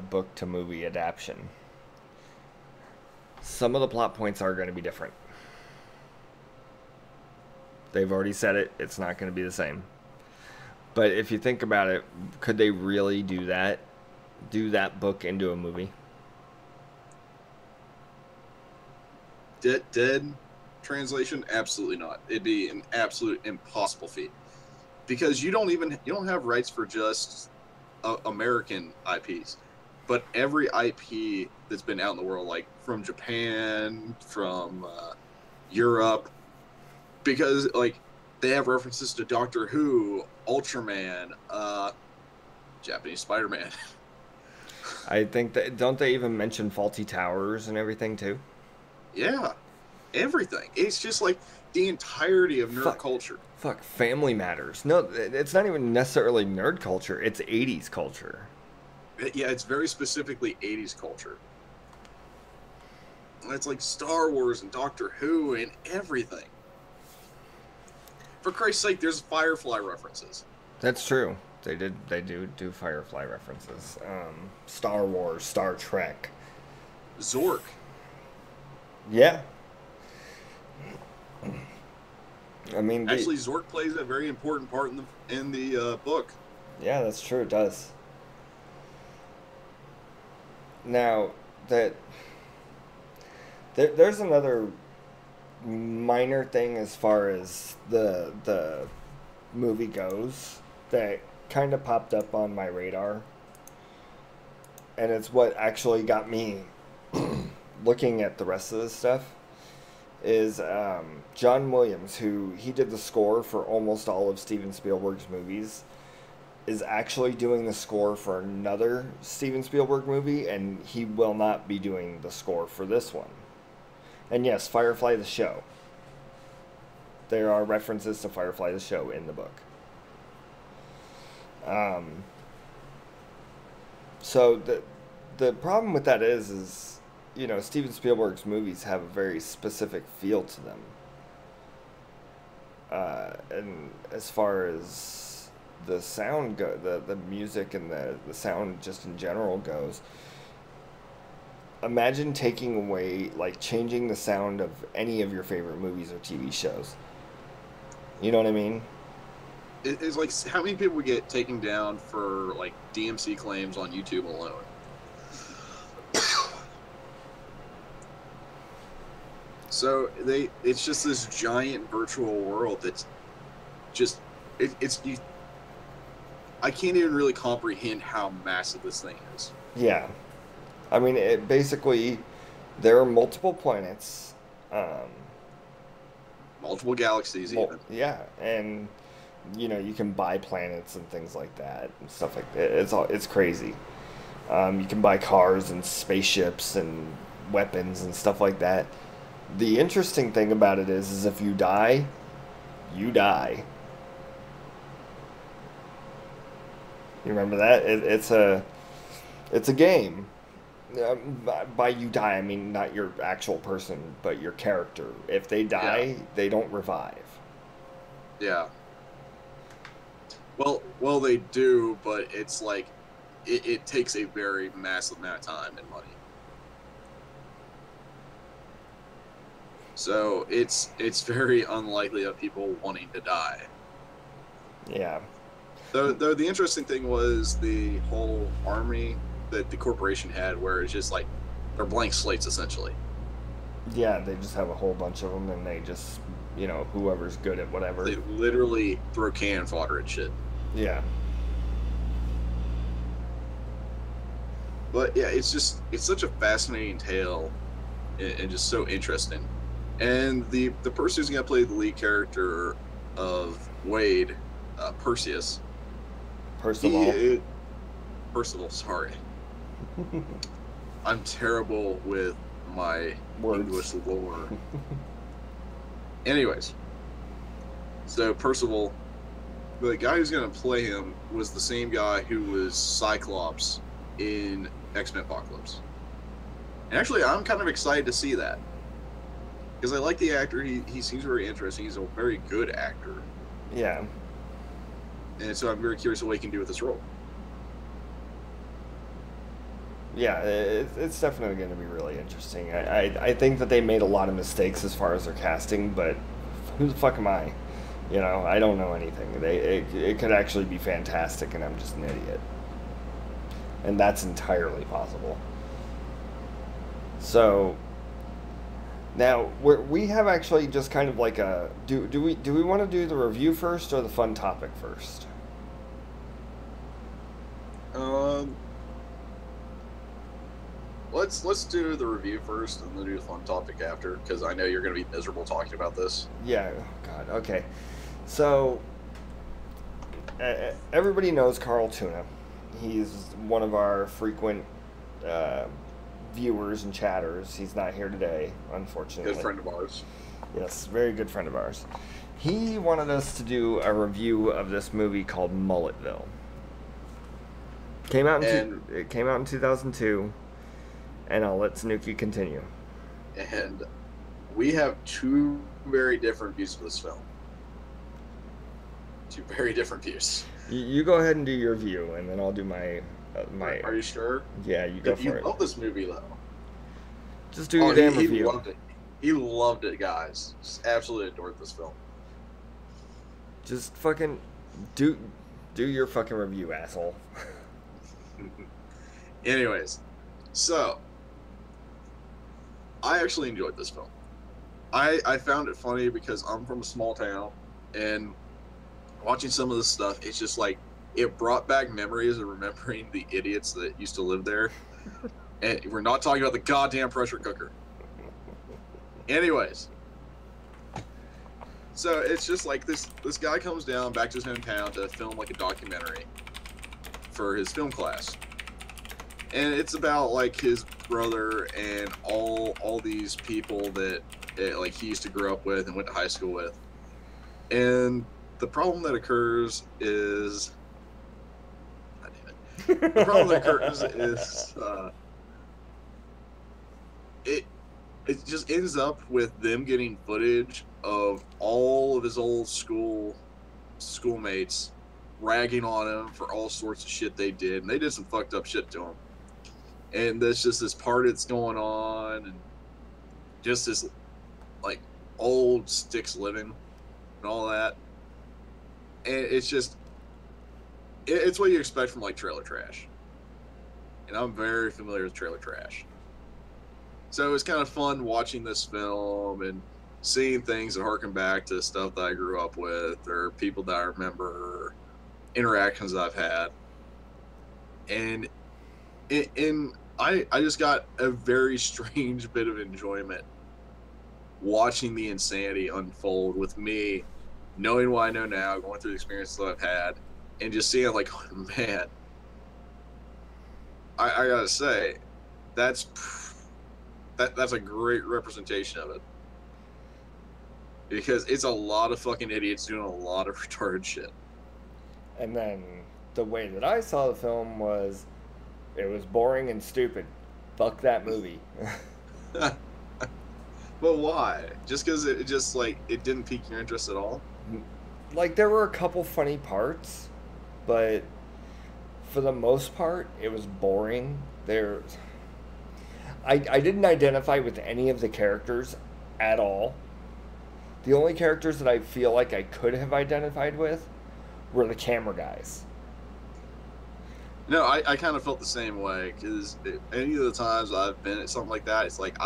Speaker 1: book to movie adaptation. Some of the plot points are going to be different. They've already said it. It's not going to be the same. But if you think about it, could they really do that? Do that book into a movie?
Speaker 2: Dead translation? Absolutely not. It'd be an absolute impossible feat, because you don't have rights for just American IPs, but every IP that's been out in the world, like from Japan, from Europe, because like they have references to Doctor Who, Ultraman, Japanese Spider-Man.
Speaker 1: I think that, don't they even mention Faulty Towers and everything too?
Speaker 2: Yeah, everything. It's just like the entirety of nerd culture.
Speaker 1: Fuck, Family Matters. No, it's not even necessarily nerd culture. It's 80s culture.
Speaker 2: Yeah, it's very specifically 80s culture. It's like Star Wars and Doctor Who and everything. For Christ's sake, there's Firefly references.
Speaker 1: That's true. They do Firefly references. Star Wars, Star Trek.
Speaker 2: Zork.
Speaker 1: Yeah. I mean,
Speaker 2: actually, Zork plays a very important part in the book.
Speaker 1: Yeah, that's true. It does. Now there's another minor thing as far as the movie goes that kind of popped up on my radar, and it's what actually got me looking at the rest of this stuff. Is John Williams, who he did the score for almost all of Steven Spielberg's movies, is actually doing the score for another Steven Spielberg movie, and he will not be doing the score for this one. And yes, Firefly the show. There are references to Firefly the show in the book. So the problem with that is Steven Spielberg's movies have a very specific feel to them. And as far as the sound the music and the sound just in general goes, imagine taking away, like, changing the sound of any of your favorite movies or TV shows. You know what I mean?
Speaker 2: It's like, how many people get taken down for, like, DMC claims on YouTube alone? So it's just this giant virtual world that's just I can't even really comprehend how massive this thing is.
Speaker 1: Yeah. I mean, basically, there are multiple planets.
Speaker 2: Multiple galaxies, even.
Speaker 1: Yeah, and you can buy planets and things like that and stuff like that. It's crazy. You can buy cars and spaceships and weapons and stuff like that. The interesting thing about it is if you die, you die. You remember that? It's a game. By you die, I mean not your actual person, but your character. If they die, they don't revive.
Speaker 2: Yeah. Well, they do, but it's like it takes a very massive amount of time and money. So it's very unlikely of people wanting to die.
Speaker 1: Yeah.
Speaker 2: Though the interesting thing was the whole army that the corporation had, where it's just like they're blank slates essentially.
Speaker 1: Yeah, they just have a whole bunch of them, and they just whoever's good at whatever.
Speaker 2: They literally throw cannon fodder at shit.
Speaker 1: Yeah.
Speaker 2: But yeah, it's such a fascinating tale, and just so interesting. And the person who's gonna play the lead character of Wade, Perseus.
Speaker 1: Percival,
Speaker 2: sorry. I'm terrible with my
Speaker 1: words.
Speaker 2: English lore. Anyways, so Percival, the guy who's gonna play him was the same guy who was Cyclops in X-Men Apocalypse. And actually, I'm kind of excited to see that. Because I like the actor. He seems very interesting. He's a very good actor.
Speaker 1: Yeah.
Speaker 2: And so I'm very curious what he can do with this role.
Speaker 1: Yeah, it's definitely going to be really interesting. I think that they made a lot of mistakes as far as their casting, but who the fuck am I? I don't know anything. It could actually be fantastic, and I'm just an idiot. And that's entirely possible. So now we have actually just kind of like a do we want to do the review first or the fun topic first?
Speaker 2: Let's do the review first and then do the fun topic after, because I know you're going to be miserable talking about this.
Speaker 1: Yeah. Oh God. Okay. So everybody knows Karl Toona. He's one of our frequent viewers and chatters. He's not here today, unfortunately.
Speaker 2: Good friend of ours.
Speaker 1: Yes, very good friend of ours. He wanted us to do a review of this movie called Mulletville. It came out in 2002, and I'll let Snooki continue.
Speaker 2: And we have two very different views of this film. Two very different views.
Speaker 1: You go ahead and do your view, and then I'll do my.
Speaker 2: Are you sure?
Speaker 1: Yeah, you go for it.
Speaker 2: You love this movie, though.
Speaker 1: Just do your damn review.
Speaker 2: He loved it. He loved it, guys. Just absolutely adored this film.
Speaker 1: Just fucking do your fucking review, asshole.
Speaker 2: Anyways, so I actually enjoyed this film. I found it funny because I'm from a small town, and watching some of this stuff, it's just like it brought back memories of remembering the idiots that used to live there. And we're not talking about the goddamn pressure cooker. Anyways, so it's just like this guy comes down back to his hometown to film like a documentary for his film class. And it's about like his brother and all these people that like he used to grow up with and went to high school with. And the problem that occurs is, God damn it. The problem that occurs is it it just ends up with them getting footage of all of his old schoolmates ragging on him for all sorts of shit they did, and they did some fucked up shit to him. And there's just this party that's going on, and just this like old sticks living and all that. And it's just it's what you expect from like trailer trash. And I'm very familiar with trailer trash. So it was kind of fun watching this film and seeing things that harken back to stuff that I grew up with or people that I remember, or interactions I've had. And I just got a very strange bit of enjoyment watching the insanity unfold with me, knowing what I know now, going through the experiences that I've had, and just seeing like, oh, man, I gotta say, that's a great representation of it. Because it's a lot of fucking idiots doing a lot of retarded shit.
Speaker 1: And then the way that I saw the film was, it was boring and stupid. Fuck that movie.
Speaker 2: But why? Just because it just like it didn't pique your interest at all?
Speaker 1: Like, there were a couple funny parts, but for the most part, it was boring. I didn't identify with any of the characters at all. The only characters that I feel like I could have identified with were the camera guys.
Speaker 2: No, I kind of felt the same way, because any of the times I've been at something like that, it's like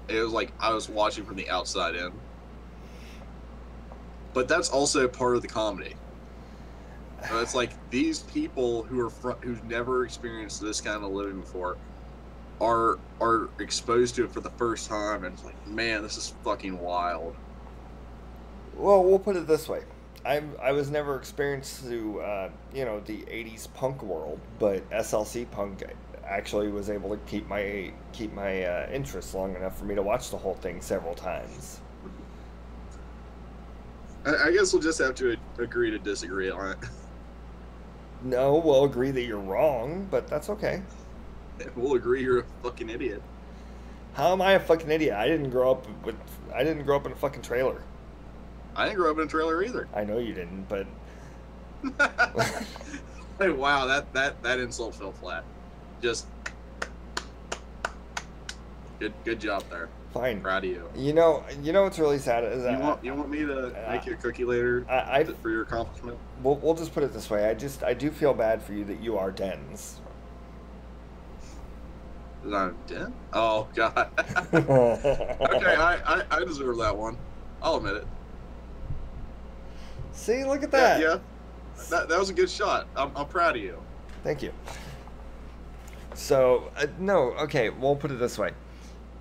Speaker 2: it was like I was watching from the outside in. But that's also part of the comedy. So it's like these people who've never experienced this kind of living before are exposed to it for the first time, and it's like, man, this is fucking wild.
Speaker 1: Well, we'll put it this way. I was never experienced to, the 80s punk world, but SLC punk actually was able to keep my interest long enough for me to watch the whole thing several times.
Speaker 2: I guess we'll just have to agree to disagree on it.
Speaker 1: No, we'll agree that you're wrong, but that's okay.
Speaker 2: We'll agree you're a fucking idiot.
Speaker 1: How am I a fucking idiot? I didn't grow up in a fucking trailer.
Speaker 2: I didn't grow up in a trailer either.
Speaker 1: I know you didn't, but
Speaker 2: Hey, wow, that insult fell flat. Just good job there.
Speaker 1: Fine.
Speaker 2: Proud of you.
Speaker 1: You know what's really sad is that
Speaker 2: you want me to make you a cookie later for your accomplishment?
Speaker 1: We'll just put it this way. I do feel bad for you that you are Dens.
Speaker 2: Is I Den? Oh god. Okay, I deserve that one. I'll admit it.
Speaker 1: See, look at that.
Speaker 2: Yeah. That was a good shot. I'm proud of you.
Speaker 1: Thank you. So, no, okay, we'll put it this way.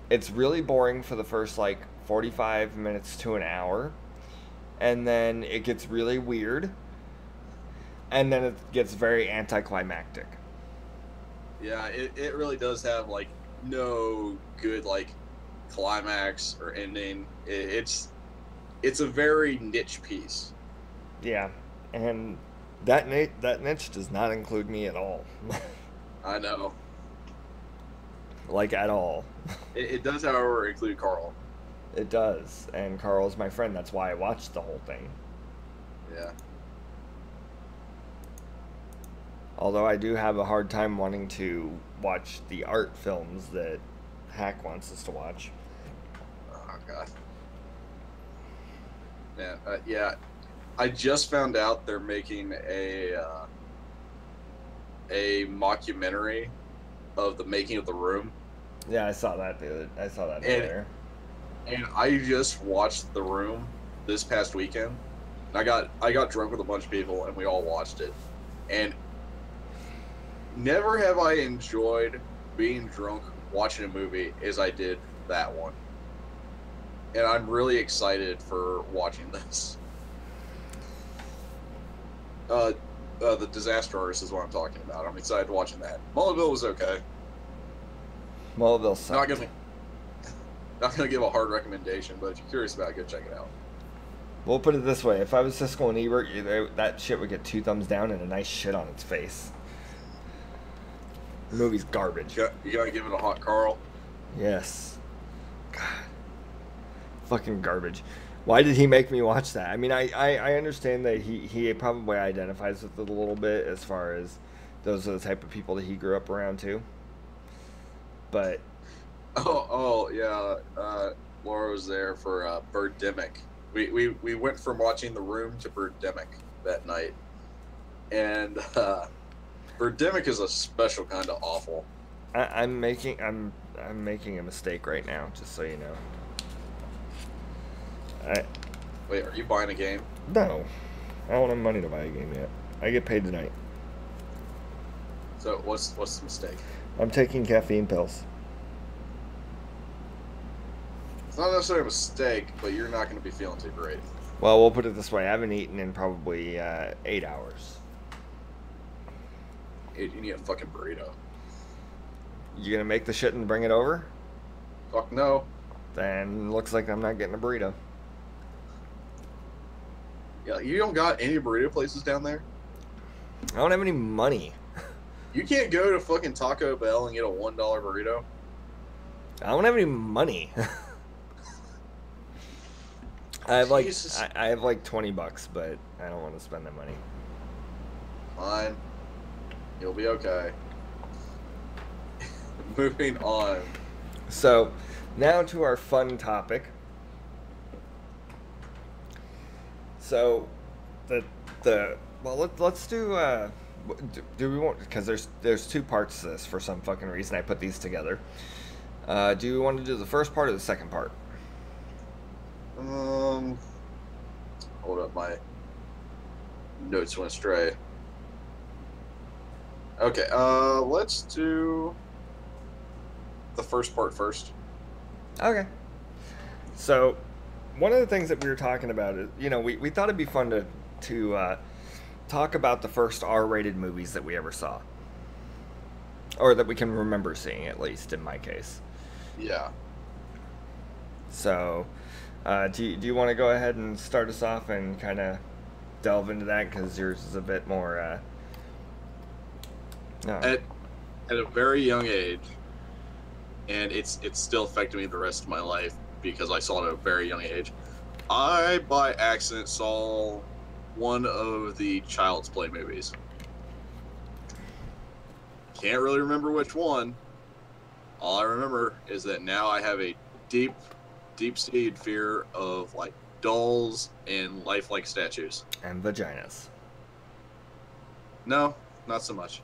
Speaker 1: It's really boring for the first, 45 minutes to an hour. And then it gets really weird. And then it gets very anticlimactic.
Speaker 2: Yeah, it really does have, no good, climax or ending. It's a very niche piece.
Speaker 1: Yeah, and that niche does not include me at all.
Speaker 2: I know.
Speaker 1: At all.
Speaker 2: It does, however, include Karl.
Speaker 1: It does, and Karl's my friend. That's why I watched the whole thing.
Speaker 2: Yeah.
Speaker 1: Although I do have a hard time wanting to watch the art films that Hack wants us to watch.
Speaker 2: Oh, God. Man, yeah. I just found out they're making a mockumentary of the making of The Room.
Speaker 1: Yeah, I saw that earlier.
Speaker 2: And I just watched The Room this past weekend. I got drunk with a bunch of people, and we all watched it. And never have I enjoyed being drunk watching a movie as I did that one. And I'm really excited for watching this. The Disaster Artist is what I'm talking about. I'm excited watching that. Mulletville was okay.
Speaker 1: Mulletville sucked.
Speaker 2: Not gonna give a hard recommendation, but if you're curious about it, go check it out.
Speaker 1: We'll put it this way: if I was Siskel and Ebert, that shit would get 2 thumbs down and a nice shit on its face. The movie's garbage.
Speaker 2: You gotta give it a hot Carl.
Speaker 1: Yes. God. Fucking garbage. Why did he make me watch that? I mean, I understand that he probably identifies with it a little bit as far as those are the type of people that he grew up around too. But
Speaker 2: Oh yeah. Laura was there for Birdemic. We went from watching The Room to Birdemic that night, and Birdemic is a special kind of awful.
Speaker 1: I'm making a mistake right now, just so you know.
Speaker 2: Wait, are you buying a game?
Speaker 1: No, I don't have money to buy a game yet. I get paid tonight.
Speaker 2: So what's the mistake?
Speaker 1: I'm taking caffeine pills.
Speaker 2: It's not necessarily a mistake, but you're not going to be feeling too great.
Speaker 1: Well, we'll put it this way: I haven't eaten in probably 8 hours.
Speaker 2: You need a fucking burrito.
Speaker 1: You gonna make the shit and bring it over?
Speaker 2: Fuck no.
Speaker 1: Then looks like I'm not getting a burrito.
Speaker 2: Yeah, you don't got any burrito places down there?
Speaker 1: I don't have any money.
Speaker 2: You can't go to fucking Taco Bell and get a $1 burrito?
Speaker 1: I don't have any money. I have like
Speaker 2: Jesus.
Speaker 1: I have like $20, but I don't want to spend that money.
Speaker 2: Fine. You'll be okay. Moving on.
Speaker 1: So, now to our fun topic. So, let's do do we want, because there's 2 parts to this for some fucking reason I put these together. Do you want to do the first part or the second part?
Speaker 2: Hold up, my notes went astray. Okay, let's do the first part first.
Speaker 1: Okay. So, one of the things that we were talking about is, we thought it'd be fun to talk about the first R-rated movies that we ever saw. Or that we can remember seeing, at least, in my case.
Speaker 2: Yeah.
Speaker 1: So, do you want to go ahead and start us off and kind of delve into that? Because yours is a bit more...
Speaker 2: At a very young age, and it's still affected me the rest of my life because I saw it at a very young age. I, by accident, saw one of the Child's Play movies. Can't really remember which one. All I remember is that now I have a deep-seated fear of like dolls and lifelike statues.
Speaker 1: And vaginas.
Speaker 2: No, not so much.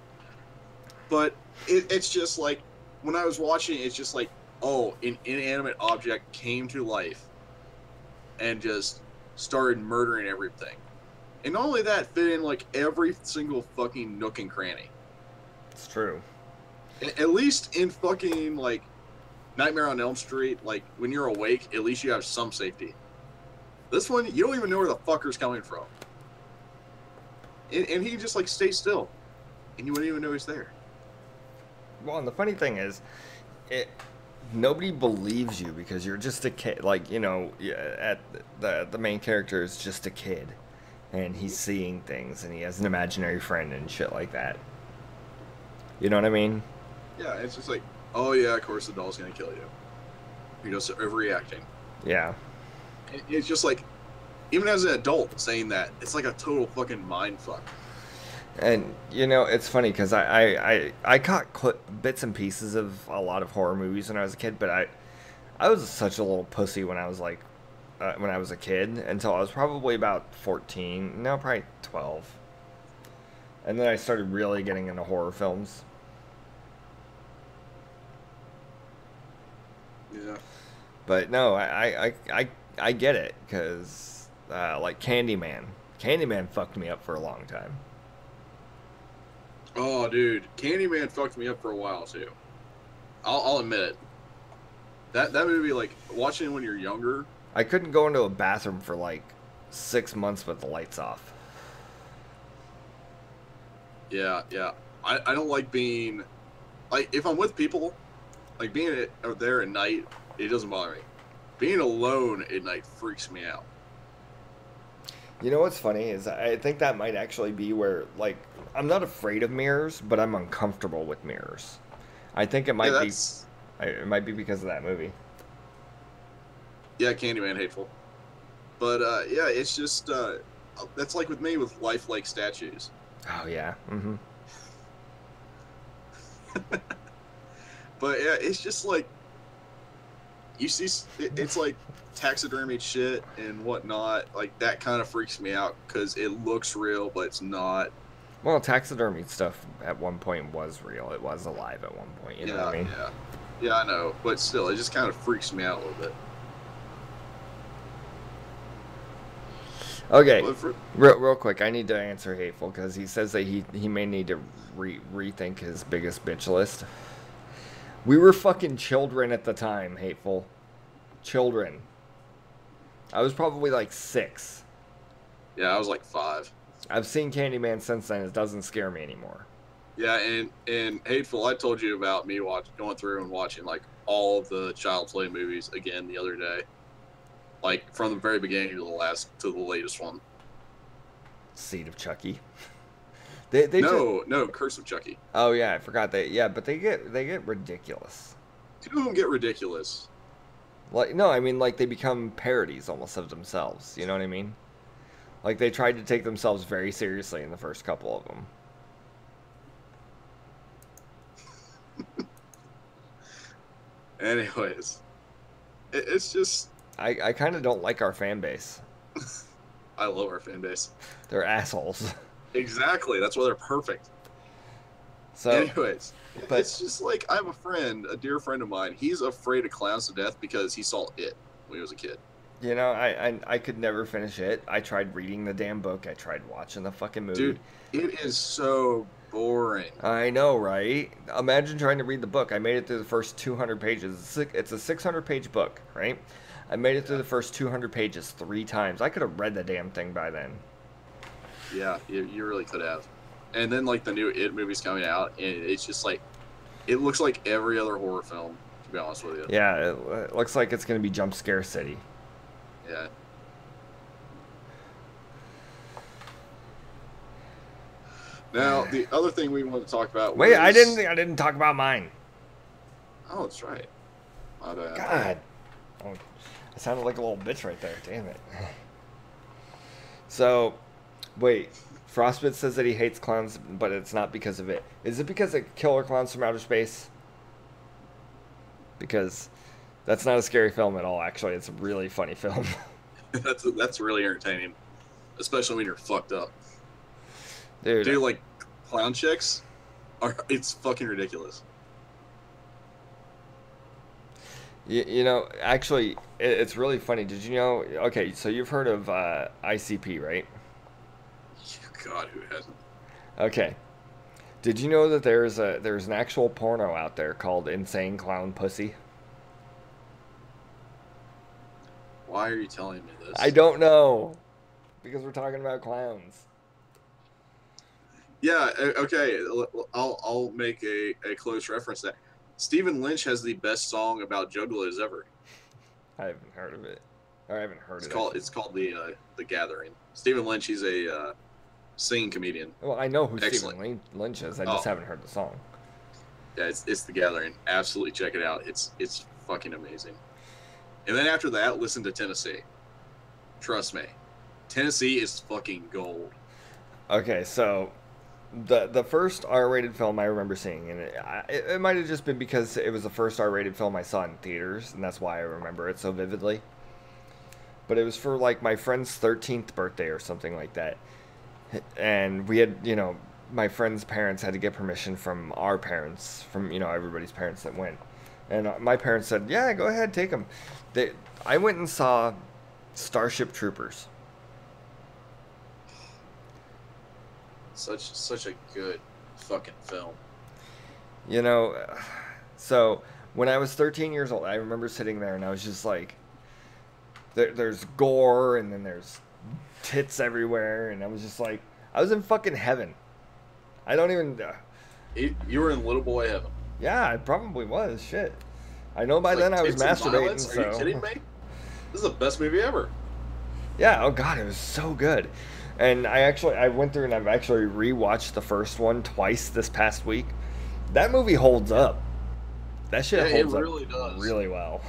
Speaker 2: But it's just like, when I was watching, it's just like, oh, an inanimate object came to life and just started murdering everything. And not only that, fit in like every single fucking nook and cranny.
Speaker 1: It's true.
Speaker 2: At least in fucking like Nightmare on Elm Street, like when you're awake, at least you have some safety. This one, you don't even know where the fucker's coming from. And he just like stays still. And you wouldn't even know he's there.
Speaker 1: Well, and the funny thing is, nobody believes you because you're just a kid. Like, at the main character is just a kid, and he's seeing things, and he has an imaginary friend and shit like that. You know what I mean?
Speaker 2: Yeah, it's just like, oh yeah, of course the doll's gonna kill you. You're just overreacting.
Speaker 1: Yeah.
Speaker 2: It's just like, even as an adult saying that, it's like a total fucking mind fuck.
Speaker 1: And, it's funny because I caught bits and pieces of a lot of horror movies when I was a kid, but I was such a little pussy when I was like, when I was a kid, until I was probably about 14, no, probably 12. And then I started really getting into horror films.
Speaker 2: Yeah.
Speaker 1: But no, I get it, because, like Candyman. Candyman fucked me up for a long time.
Speaker 2: Oh, dude, Candyman fucked me up for a while too. I'll admit it. That movie, like watching it when you're younger.
Speaker 1: I couldn't go into a bathroom for like 6 months with the lights off.
Speaker 2: Yeah. I don't like being, like, if I'm with people, like being out there at night, it doesn't bother me. Being alone at night freaks me out.
Speaker 1: You know what's funny is I think that might actually be where, like, I'm not afraid of mirrors, but I'm uncomfortable with mirrors. I think
Speaker 2: Yeah, that's
Speaker 1: it might be because of that movie.
Speaker 2: yeah, Candyman hateful. But yeah, it's just that's like with me with lifelike statues.
Speaker 1: Oh yeah. Mm-hmm.
Speaker 2: But yeah, it's just like you see, it's like taxidermied shit and whatnot. Like that kind of freaks me out because it looks real, but it's not.
Speaker 1: Well, taxidermy stuff at one point was real. It was alive at one point. You know what I mean?
Speaker 2: Yeah, I know. But still, it just kind of freaks me out a little bit.
Speaker 1: Okay, real quick, I need to answer Hateful because he says that he may need to rethink his biggest bitch list. We were fucking children at the time, Hateful. Children. I was probably like 6.
Speaker 2: Yeah, I was like 5.
Speaker 1: I've seen Candyman since then. It doesn't scare me anymore.
Speaker 2: Yeah, and Hateful, I told you about me going through and watching like all of the Child's Play movies again the other day. Like from the very beginning to the latest one.
Speaker 1: Seed of Chucky.
Speaker 2: No, Curse of Chucky.
Speaker 1: Oh yeah, I forgot that. Yeah, but they get ridiculous.
Speaker 2: Two of them get ridiculous.
Speaker 1: Like no, I mean like they become parodies almost of themselves. You know what I mean? Like they tried to take themselves very seriously in the first couple of them.
Speaker 2: Anyways, it's just
Speaker 1: I kind of don't like our fan base.
Speaker 2: I love our fan base.
Speaker 1: They're assholes.
Speaker 2: Exactly. That's why they're perfect.
Speaker 1: So,
Speaker 2: anyways, it's just like I have a dear friend of mine. He's afraid of clowns to death because he saw it when he was a kid.
Speaker 1: You know, I could never finish it. I tried reading the damn book. I tried watching the fucking movie.
Speaker 2: Dude, it is so boring.
Speaker 1: I know, right? Imagine trying to read the book. I made it through the first 200 pages. It's a 600-page book, right? I made it through the first 200 pages 3 times. I could have read the damn thing by then.
Speaker 2: Yeah, you really could have. And then, like, the new It movie's coming out, and it's just, like, it looks like every other horror film, to be honest with you.
Speaker 1: Yeah, it looks like it's going to be Jump Scare City.
Speaker 2: Yeah. Now, the other thing we want to talk about was...
Speaker 1: Wait, I didn't talk about mine.
Speaker 2: Oh, that's right. My bad.
Speaker 1: God. Oh, I sounded like a little bitch right there. Damn it. So, wait. Frostbit says that he hates clowns, but it's not because of it. Is it because of Killer Clowns from Outer Space? Because that's not a scary film at all, actually. It's a really funny film.
Speaker 2: That's really entertaining. Especially when you're fucked up.
Speaker 1: Dude,
Speaker 2: like, clown chicks, it's fucking ridiculous.
Speaker 1: You know, actually, it's really funny. Did you know... Okay, so you've heard of ICP, right?
Speaker 2: God, who hasn't?
Speaker 1: Okay. Did you know that there's an actual porno out there called Insane Clown Pussy?
Speaker 2: Why are you telling me this?
Speaker 1: I don't know. Because we're talking about clowns.
Speaker 2: Yeah, okay. I'll make a close reference to that. Stephen Lynch has the best song about juggalos ever.
Speaker 1: I haven't heard of it. Or I haven't heard
Speaker 2: It's called The Gathering. Stephen Lynch, he's a singing comedian.
Speaker 1: Well, I know who Stephen Lynch is. I just haven't heard the song.
Speaker 2: Yeah, it's The Gathering. Absolutely check it out. It's fucking amazing. And then after that, listen to Tennessee. Trust me. Tennessee is fucking gold.
Speaker 1: Okay, so the first R-rated film I remember seeing, and it might have just been because it was the first R-rated film I saw in theaters, and that's why I remember it so vividly. But it was for, like, my friend's 13th birthday or something like that. And we had, you know, my friend's parents had to get permission from our parents, from, you know, everybody's parents that went. And my parents said, yeah, go ahead, take them. I went and saw Starship Troopers.
Speaker 2: Such a good fucking film.
Speaker 1: You know, so when I was 13 years old, I remember sitting there and I was just like, there's gore and then there's tits everywhere, and I was just like, I was in fucking heaven. I don't even...
Speaker 2: You were in little boy heaven.
Speaker 1: Yeah, I probably was. Shit. I know by then I was masturbating, so...
Speaker 2: Are you kidding me? This is the best movie ever.
Speaker 1: Yeah, oh god, it was so good. And I went through and I've actually rewatched the first one twice this past week. That movie holds
Speaker 2: Yeah,
Speaker 1: up. That shit
Speaker 2: yeah, it
Speaker 1: holds up
Speaker 2: really does.
Speaker 1: really well.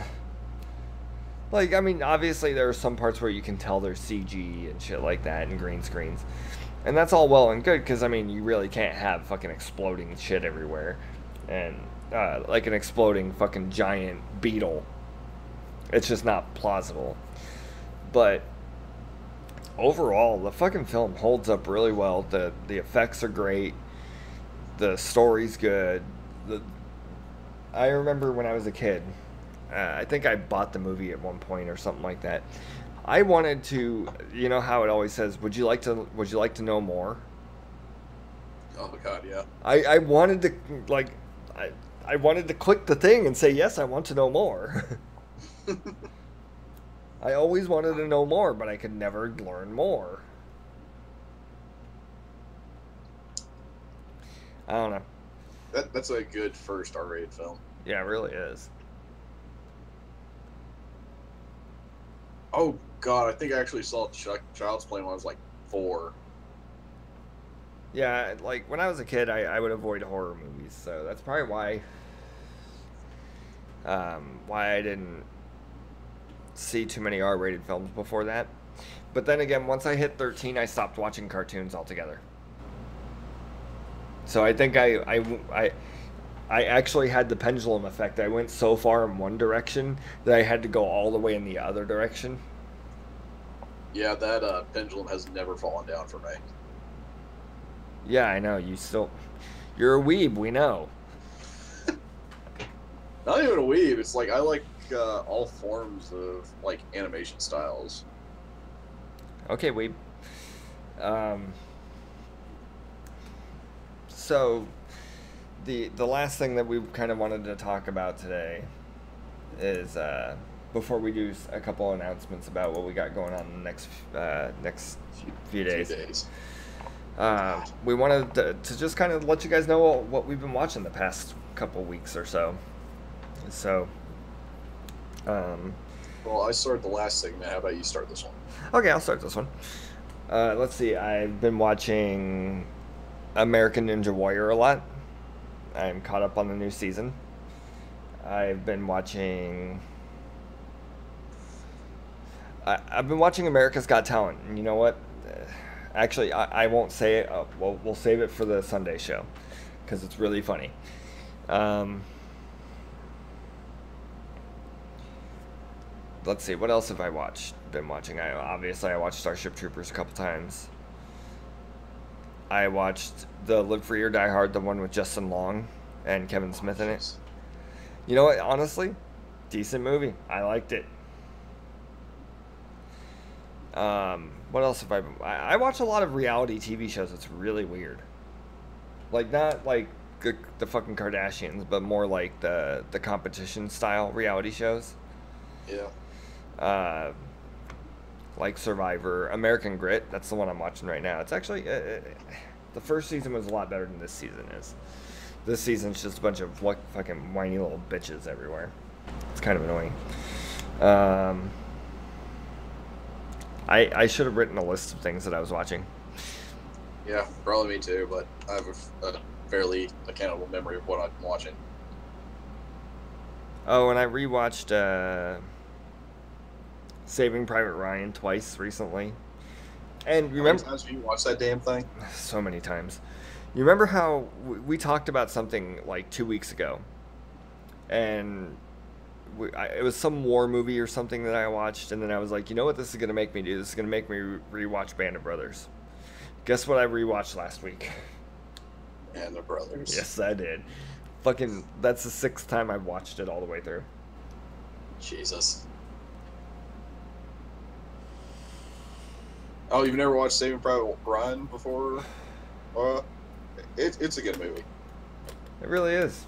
Speaker 1: Like, I mean, obviously there are some parts where you can tell there's CG and shit like that and green screens. And that's all well and good because, I mean, you really can't have fucking exploding shit everywhere. And, like an exploding fucking giant beetle. It's just not plausible. But overall, the fucking film holds up really well. The effects are great. The story's good. The I remember when I was a kid. I think I bought the movie at one point or something like that. I wanted to, you know how it always says, would you like to know more?
Speaker 2: Oh god, yeah.
Speaker 1: I wanted to like I wanted to click the thing and say yes, I want to know more. I always wanted to know more, but I could never learn more. I don't know.
Speaker 2: That's a good first R-rated film.
Speaker 1: Yeah, it really is.
Speaker 2: Oh god, I think I actually saw Child's Play when I was like 4.
Speaker 1: Yeah, like when I was a kid, I would avoid horror movies, so that's probably why I didn't see too many R-rated films before that. But then again, once I hit 13, I stopped watching cartoons altogether. So I think I actually had the pendulum effect. I went so far in one direction that I had to go all the way in the other direction.
Speaker 2: Yeah, that pendulum has never fallen down for me.
Speaker 1: Yeah, I know. You're a weeb, we know.
Speaker 2: Not even a weeb. It's like I like all forms of like animation styles.
Speaker 1: Okay, weeb. So the last thing that we kind of wanted to talk about today is before we do a couple announcements about what we got going on in the next few days. We wanted to just kind of let you guys know what we've been watching the past couple weeks or so. So,
Speaker 2: well, I started the last segment. How about you start this one?
Speaker 1: Okay, I'll start this one. Let's see. I've been watching American Ninja Warrior a lot. I'm caught up on the new season. I've been watching America's Got Talent, and you know what? Actually, I won't say it. We'll save it for the Sunday show because it's really funny. Let's see, what else have I been watching? I watched Starship Troopers a couple times. I watched the Live Free or Die Hard, the one with Justin Long and Kevin Smith in it. You know what? Honestly, decent movie. I liked it. What else have I watch a lot of reality TV shows. It's really weird. Like, not like the fucking Kardashians, but more like the competition style reality shows.
Speaker 2: Yeah.
Speaker 1: Like Survivor, American Grit. That's the one I'm watching right now. It's actually the first season was a lot better than this season is. This season's just a bunch of fucking whiny little bitches everywhere. It's kind of annoying. I should have written a list of things that I was watching.
Speaker 2: Yeah, probably me too, but I have a fairly accountable memory of what I'm watching.
Speaker 1: Oh, and I rewatched Saving Private Ryan twice recently. And remember,
Speaker 2: how many times have you watched that damn thing?
Speaker 1: So many times. You remember how we talked about something like 2 weeks ago, and it was some war movie or something that I watched, and then I was like, you know what this is going to make me do? This is going to make me rewatch Band of Brothers. Guess what I rewatched last week?
Speaker 2: Band of Brothers.
Speaker 1: Yes, I did. Fucking, that's the 6th time I've watched it all the way through.
Speaker 2: Jesus. Oh, you've never watched Saving Private Ryan before? It's a good movie.
Speaker 1: It really is.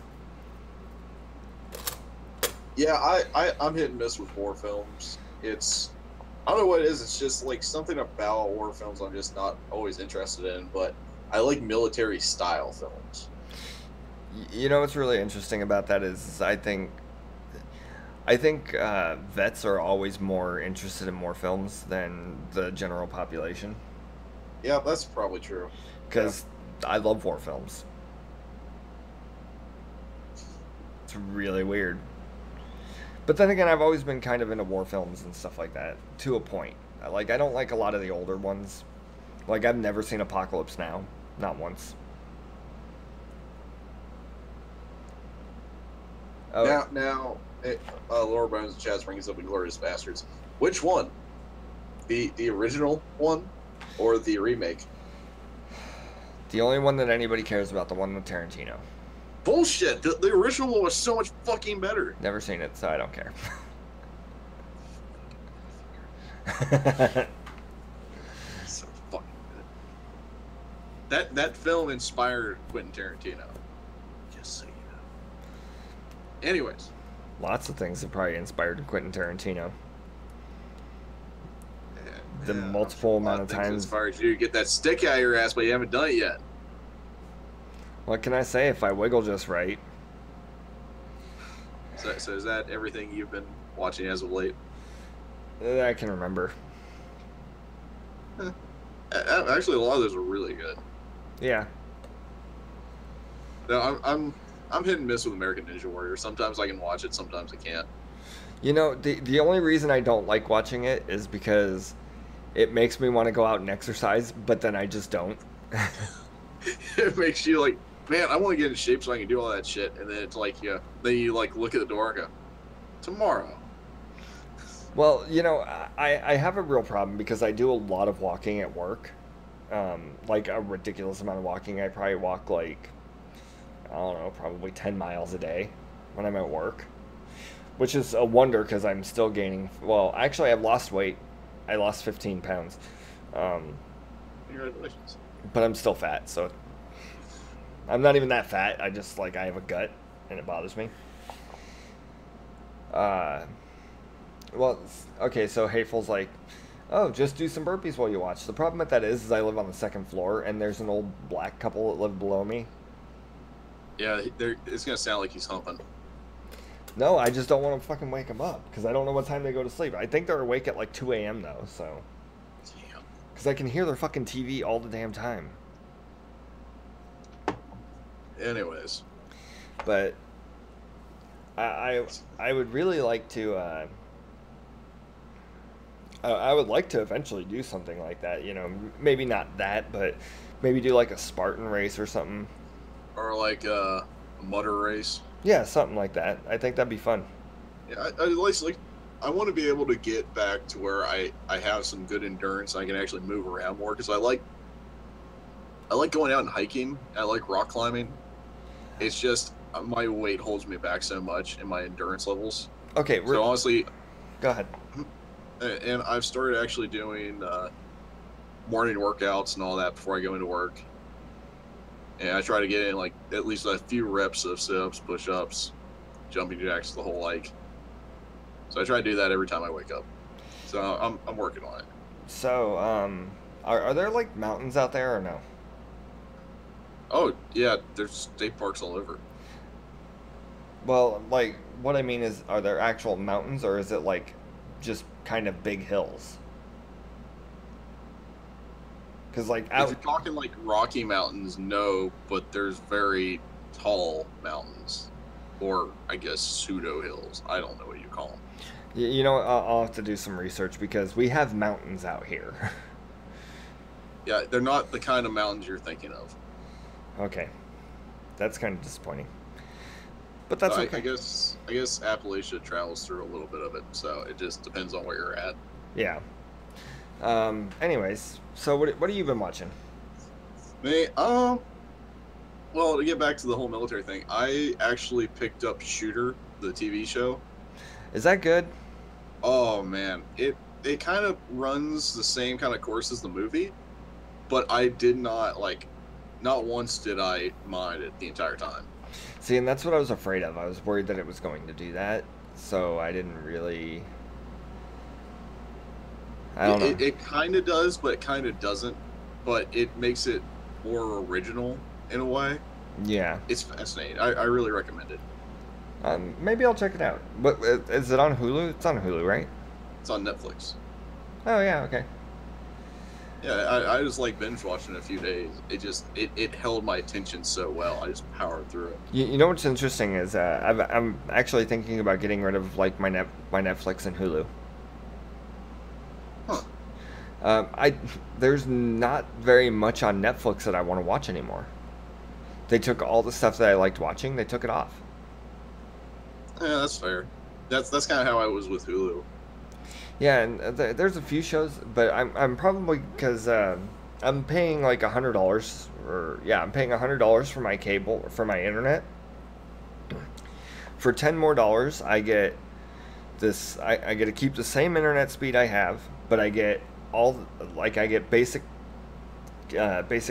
Speaker 2: Yeah, I'm hit and miss with war films. I don't know what it is. It's just like something about war films I'm just not always interested in, but I like military style films.
Speaker 1: You know what's really interesting about that is I think I think vets are always more interested in more films than the general population.
Speaker 2: Yeah, that's probably true. Yeah.
Speaker 1: Because I love war films. It's really weird. But then again, I've always been kind of into war films and stuff like that, to a point. Like, I don't like a lot of the older ones. Like, I've never seen Apocalypse Now. Not once. Oh,
Speaker 2: Laura Bones and Chaz brings up Inglourious Bastards. Which one? The original one or the remake?
Speaker 1: the only one that anybody cares about, the one with Tarantino.
Speaker 2: Bullshit! The original one was so much fucking better.
Speaker 1: Never seen it, so I don't care.
Speaker 2: So fucking good. That film inspired Quentin Tarantino. Just so you know. Anyways.
Speaker 1: Lots of things have probably inspired Quentin Tarantino. The multiple amount of times
Speaker 2: inspired you to get that stick out of your ass, but you haven't done it yet.
Speaker 1: What can I say if I wiggle just right?
Speaker 2: So is that everything you've been watching as of late?
Speaker 1: I can remember.
Speaker 2: Actually, a lot of those are really good.
Speaker 1: Yeah.
Speaker 2: No, I'm hit and miss with American Ninja Warrior. Sometimes I can watch it, sometimes I can't.
Speaker 1: You know, the only reason I don't like watching it is because it makes me want to go out and exercise, but then I just don't.
Speaker 2: It makes you like, man, I want to get in shape so I can do all that shit, and then it's like, yeah, then you like look at the door and go, tomorrow.
Speaker 1: Well, you know, I have a real problem because I do a lot of walking at work. Like a ridiculous amount of walking. I probably walk like, I don't know, probably 10 miles a day when I'm at work. Which is a wonder because I'm still gaining. Well, actually, I've lost weight. I lost 15 pounds.
Speaker 2: Congratulations.
Speaker 1: But I'm still fat, so I'm not even that fat. I just, like, I have a gut, and it bothers me. Well, okay, so Hateful's like, oh, just do some burpees while you watch. The problem with that is I live on the second floor, and there's an old black couple that live below me.
Speaker 2: Yeah, it's going to sound like he's humping.
Speaker 1: No, I just don't want to fucking wake them up, because I don't know what time they go to sleep. I think they're awake at like 2 a.m. though, so.
Speaker 2: Damn.
Speaker 1: Because I can hear their fucking TV all the damn time.
Speaker 2: Anyways.
Speaker 1: But I would really like to, I would like to eventually do something like that, you know, maybe not that, but maybe do like a Spartan race or something.
Speaker 2: Or like a mutter race.
Speaker 1: Yeah, something like that. I think that'd be fun.
Speaker 2: Yeah, I want to be able to get back to where I have some good endurance and I can actually move around more because I like going out and hiking. I like rock climbing. It's just my weight holds me back so much in my endurance levels.
Speaker 1: Okay,
Speaker 2: so honestly,
Speaker 1: go ahead.
Speaker 2: And I've started actually doing morning workouts and all that before I go into work. And I try to get in like at least a few reps of sit-ups, push-ups, jumping jacks, the whole like. So I try to do that every time I wake up. So I'm working on it.
Speaker 1: So are there like mountains out there or no?
Speaker 2: Oh yeah, there's state parks all over.
Speaker 1: Well, like what I mean is, are there actual mountains or is it like just kind of big hills? Because like
Speaker 2: if you're talking like Rocky Mountains, no, but there's very tall mountains, or I guess pseudo hills. I don't know what you call them.
Speaker 1: You know, I'll have to do some research because we have mountains out here.
Speaker 2: Yeah, they're not the kind of mountains you're thinking of.
Speaker 1: Okay, that's kind of disappointing. But that's okay.
Speaker 2: I guess Appalachia travels through a little bit of it, so it just depends on where you're at.
Speaker 1: Yeah. Anyways, so what have you been watching?
Speaker 2: Me, well, to get back to the whole military thing, I actually picked up Shooter, the TV show.
Speaker 1: Is that good?
Speaker 2: Oh man, it kind of runs the same kind of course as the movie, but I did not not once did I mind it the entire time.
Speaker 1: See, and that's what I was afraid of. I was worried that it was going to do that, so I didn't really. I don't know.
Speaker 2: It kind of does, but it kind of doesn't. But it makes it more original in a way.
Speaker 1: Yeah.
Speaker 2: It's fascinating. I really recommend it.
Speaker 1: Maybe I'll check it out. What is it on Hulu? It's on Hulu, right?
Speaker 2: It's on Netflix.
Speaker 1: Oh yeah, okay.
Speaker 2: Yeah, I just like binge watching in a few days. It held my attention so well. I just powered through it.
Speaker 1: You know what's interesting is I'm actually thinking about getting rid of like my Netflix and Hulu.
Speaker 2: Huh.
Speaker 1: I There's not very much on Netflix that I want to watch anymore. They took all the stuff that I liked watching. They took it off.
Speaker 2: Yeah, that's fair. That's kind of how I was with Hulu.
Speaker 1: Yeah, and there's a few shows, but I'm probably because I'm paying like $100 or yeah, I'm paying $100 for my cable for my internet. For $10 more, I get this. I get to keep the same internet speed I have, but I get I get basic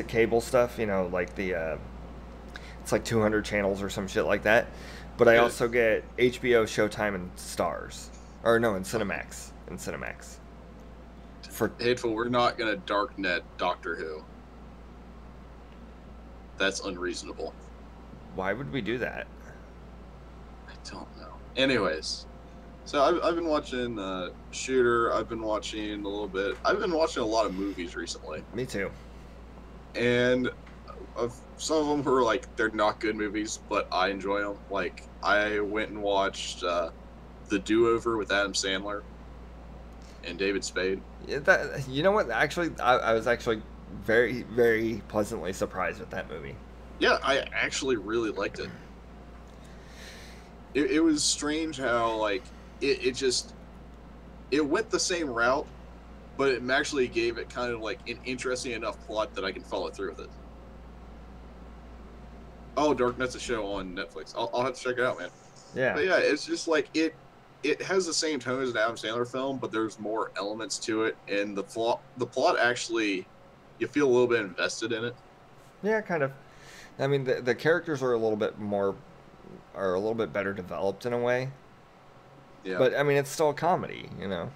Speaker 1: cable stuff. You know, like it's like 200 channels or some shit like that. But I also get HBO, Showtime, and Stars, or no, and Cinemax. For
Speaker 2: Hateful, we're not gonna darknet Doctor Who. That's unreasonable.
Speaker 1: Why would we do that?
Speaker 2: I don't know. Anyways, so I've been watching Shooter. I've been watching a little bit. I've been watching a lot of movies recently.
Speaker 1: Me too.
Speaker 2: And some of them were like they're not good movies, but I enjoy them. Like I went and watched The Do-Over with Adam Sandler and David Spade.
Speaker 1: Yeah, you know what? Actually, I was actually very, very pleasantly surprised with that movie.
Speaker 2: Yeah, I actually really liked it. It was strange how like it went the same route, but it actually gave it kind of like an interesting enough plot that I can follow through with it. Oh, Darknet's a show on Netflix. I'll have to check it out, man.
Speaker 1: Yeah.
Speaker 2: But yeah, it's just like it has the same tone as an Adam Sandler film, but there's more elements to it, and the plot actually, you feel a little bit invested in it.
Speaker 1: Yeah, kind of. I mean, the characters are a little bit better developed in a way.
Speaker 2: Yeah.
Speaker 1: But I mean, it's still a comedy, you know.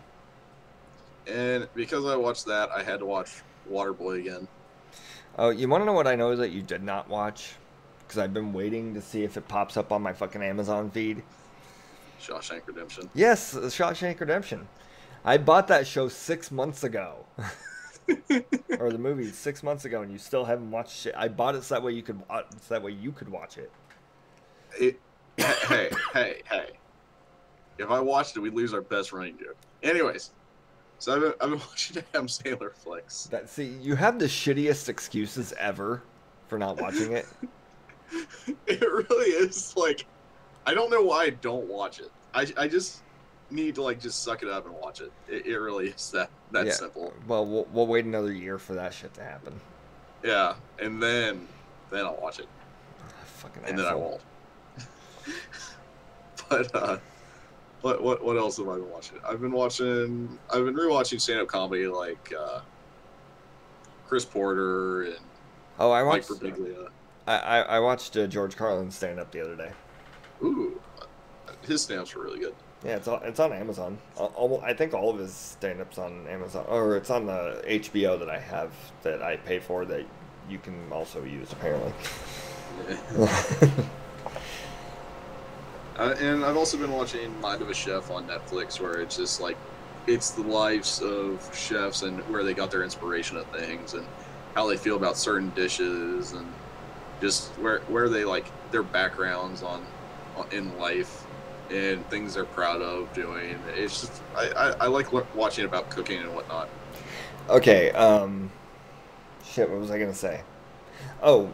Speaker 2: And because I watched that, I had to watch Waterboy again.
Speaker 1: Oh, you want to know what I know that you did not watch? Because I've been waiting to see if it pops up on my fucking Amazon feed.
Speaker 2: Shawshank Redemption.
Speaker 1: Yes, Shawshank Redemption. I bought that show 6 months ago. Or the movie 6 months ago, and you still haven't watched it. I bought it so that way you could watch it.
Speaker 2: Hey. If I watched it, we'd lose our best running joke. Anyways, so I've been watching Adam Sandler flicks.
Speaker 1: See, you have the shittiest excuses ever for not watching it.
Speaker 2: It really is like, I don't know why I don't watch it. I just need to like just suck it up and watch it. It really is that
Speaker 1: Yeah.
Speaker 2: simple.
Speaker 1: Well, we'll wait another year for that shit to happen.
Speaker 2: Yeah, and then I'll watch it.
Speaker 1: Fucking
Speaker 2: And
Speaker 1: asshole.
Speaker 2: then I won't. But what else have I been watching? I've been rewatching stand-up comedy like Chris Porter and
Speaker 1: Oh, I
Speaker 2: Mike
Speaker 1: watched.
Speaker 2: Birbiglia.
Speaker 1: I watched George Carlin stand up the other day.
Speaker 2: Ooh, his stand-ups were really good.
Speaker 1: Yeah, it's on Amazon. I think all of his stand ups on Amazon, or it's on the HBO that I have that I pay for that you can also use apparently.
Speaker 2: And I've also been watching Mind of a Chef on Netflix, where it's just like, it's the lives of chefs and where they got their inspiration of things and how they feel about certain dishes and just where they like their backgrounds in life and things they're proud of doing. It's just I like watching about cooking and whatnot.
Speaker 1: Okay, shit, what was I gonna say? Oh,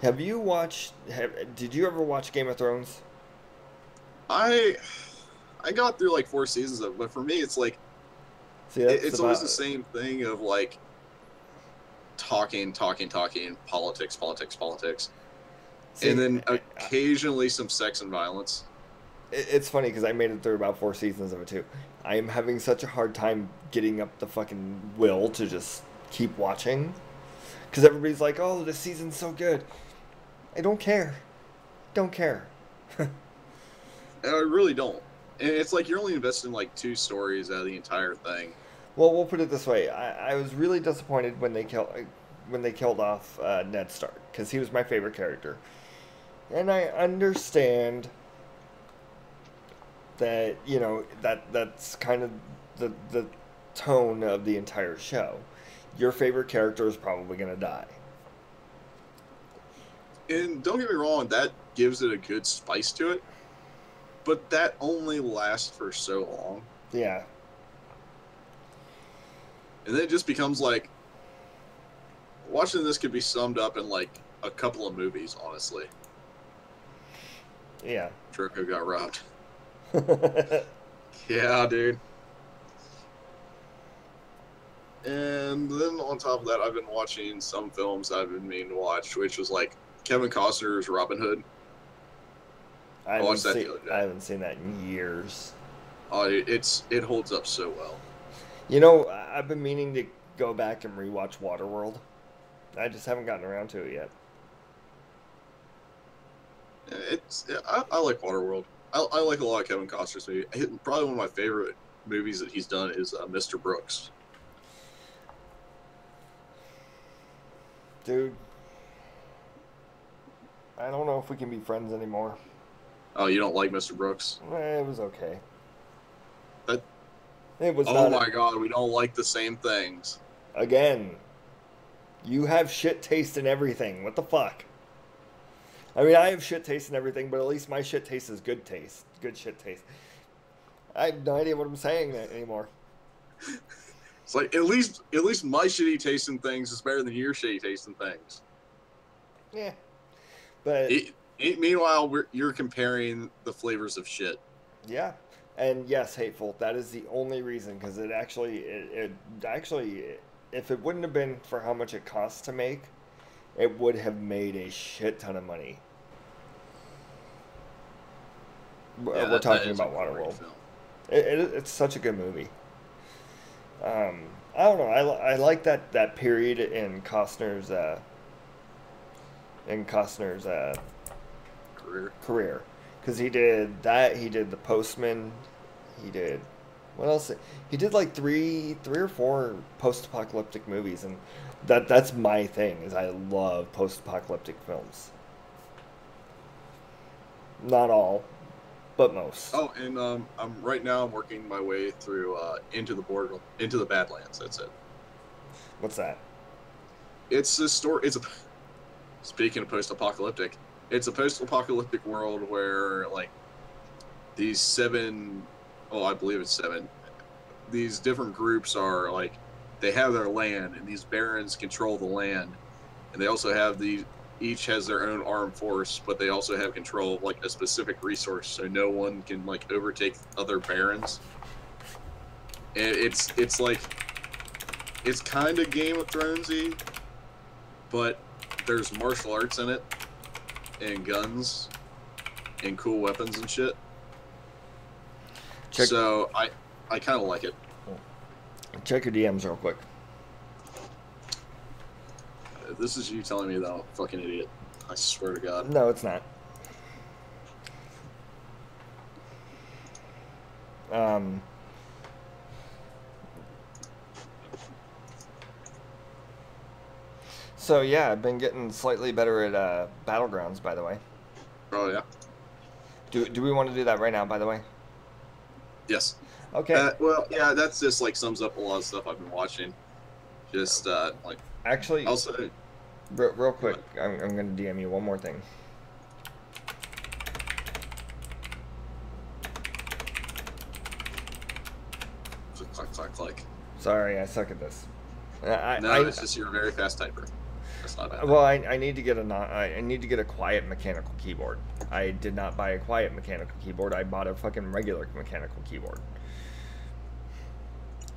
Speaker 1: did you ever watch Game of Thrones?
Speaker 2: I got through like 4 seasons of it, but for me it's like,
Speaker 1: See,
Speaker 2: it's always the same thing of like talking, politics,
Speaker 1: See,
Speaker 2: and then occasionally some sex and violence.
Speaker 1: It's funny because I made it through about 4 seasons of it too. I am having such a hard time getting up the fucking will to just keep watching. Because everybody's like, oh, this season's so good. I don't care. Don't care.
Speaker 2: And I really don't. And it's like you're only invested in like 2 stories out of the entire thing.
Speaker 1: Well, we'll put it this way. I was really disappointed when they killed off Ned Stark because he was my favorite character. And I understand that that's kind of the tone of the entire show. Your favorite character is probably gonna die.
Speaker 2: And don't get me wrong, that gives it a good spice to it, but that only lasts for so long.
Speaker 1: Yeah.
Speaker 2: And then it just becomes like, watching this could be summed up in like a couple of movies, honestly.
Speaker 1: Yeah.
Speaker 2: Draco got robbed. Yeah, dude. And then on top of that, I've been watching some films I've been meaning to watch, which was like Kevin Costner's Robin Hood.
Speaker 1: I watched that the other day. I haven't seen that in years.
Speaker 2: Oh, it holds up so well.
Speaker 1: You know, I've been meaning to go back and rewatch Waterworld. I just haven't gotten around to it yet.
Speaker 2: I like Waterworld. I like a lot of Kevin Costner's movies. Probably one of my favorite movies that he's done is Mr. Brooks.
Speaker 1: Dude, I don't know if we can be friends anymore.
Speaker 2: Oh, you don't like Mr. Brooks?
Speaker 1: It was okay.
Speaker 2: My God, we don't like the same things.
Speaker 1: Again, you have shit taste in everything. What the fuck? I mean, I have shit taste in everything, but at least my shit taste is good taste. Good shit taste. I have no idea what I'm saying anymore.
Speaker 2: It's like, at least my shitty taste in things is better than your shitty taste in things.
Speaker 1: Yeah. But
Speaker 2: meanwhile, you're comparing the flavors of shit.
Speaker 1: Yeah. And yes, Hateful, that is the only reason, because it actually, if it wouldn't have been for how much it costs to make, it would have made a shit ton of money. Yeah, we're talking about Waterworld. It's such a good movie. I don't know. I like that period in Costner's career, because he did that. He did The Postman. He did what else? He did like three or four post-apocalyptic movies, and that's my thing. Is I love post-apocalyptic films. Not all, but most.
Speaker 2: Oh, and I'm working my way through Into the Badlands. That's it.
Speaker 1: What's that?
Speaker 2: It's a story. Speaking of post-apocalyptic, it's a post-apocalyptic world where like these I believe it's 7. These different groups are like, they have their land, and these barons control the land, and they also have each has their own armed force, but they also have control of like a specific resource, so no one can like overtake other barons. And it's kind of Game of Thronesy, but there's martial arts in it, and guns, and cool weapons and shit. So I kind of like it.
Speaker 1: Check your DMs real quick.
Speaker 2: This is you telling me that I'm a fucking idiot. I swear to God.
Speaker 1: No, it's not. So yeah, I've been getting slightly better at Battlegrounds, by the way.
Speaker 2: Oh yeah.
Speaker 1: Do we want to do that right now, by the way?
Speaker 2: Yes.
Speaker 1: Okay.
Speaker 2: Well, yeah, that's just like sums up a lot of stuff I've been watching. Just like.
Speaker 1: Actually.
Speaker 2: Also.
Speaker 1: Real quick, I'm going to DM you one more thing.
Speaker 2: Click, click, click.
Speaker 1: Sorry, I suck at this.
Speaker 2: It's just you're a very fast typer. That's not bad.
Speaker 1: Well, I need to get a quiet mechanical keyboard. I did not buy a quiet mechanical keyboard. I bought a fucking regular mechanical keyboard.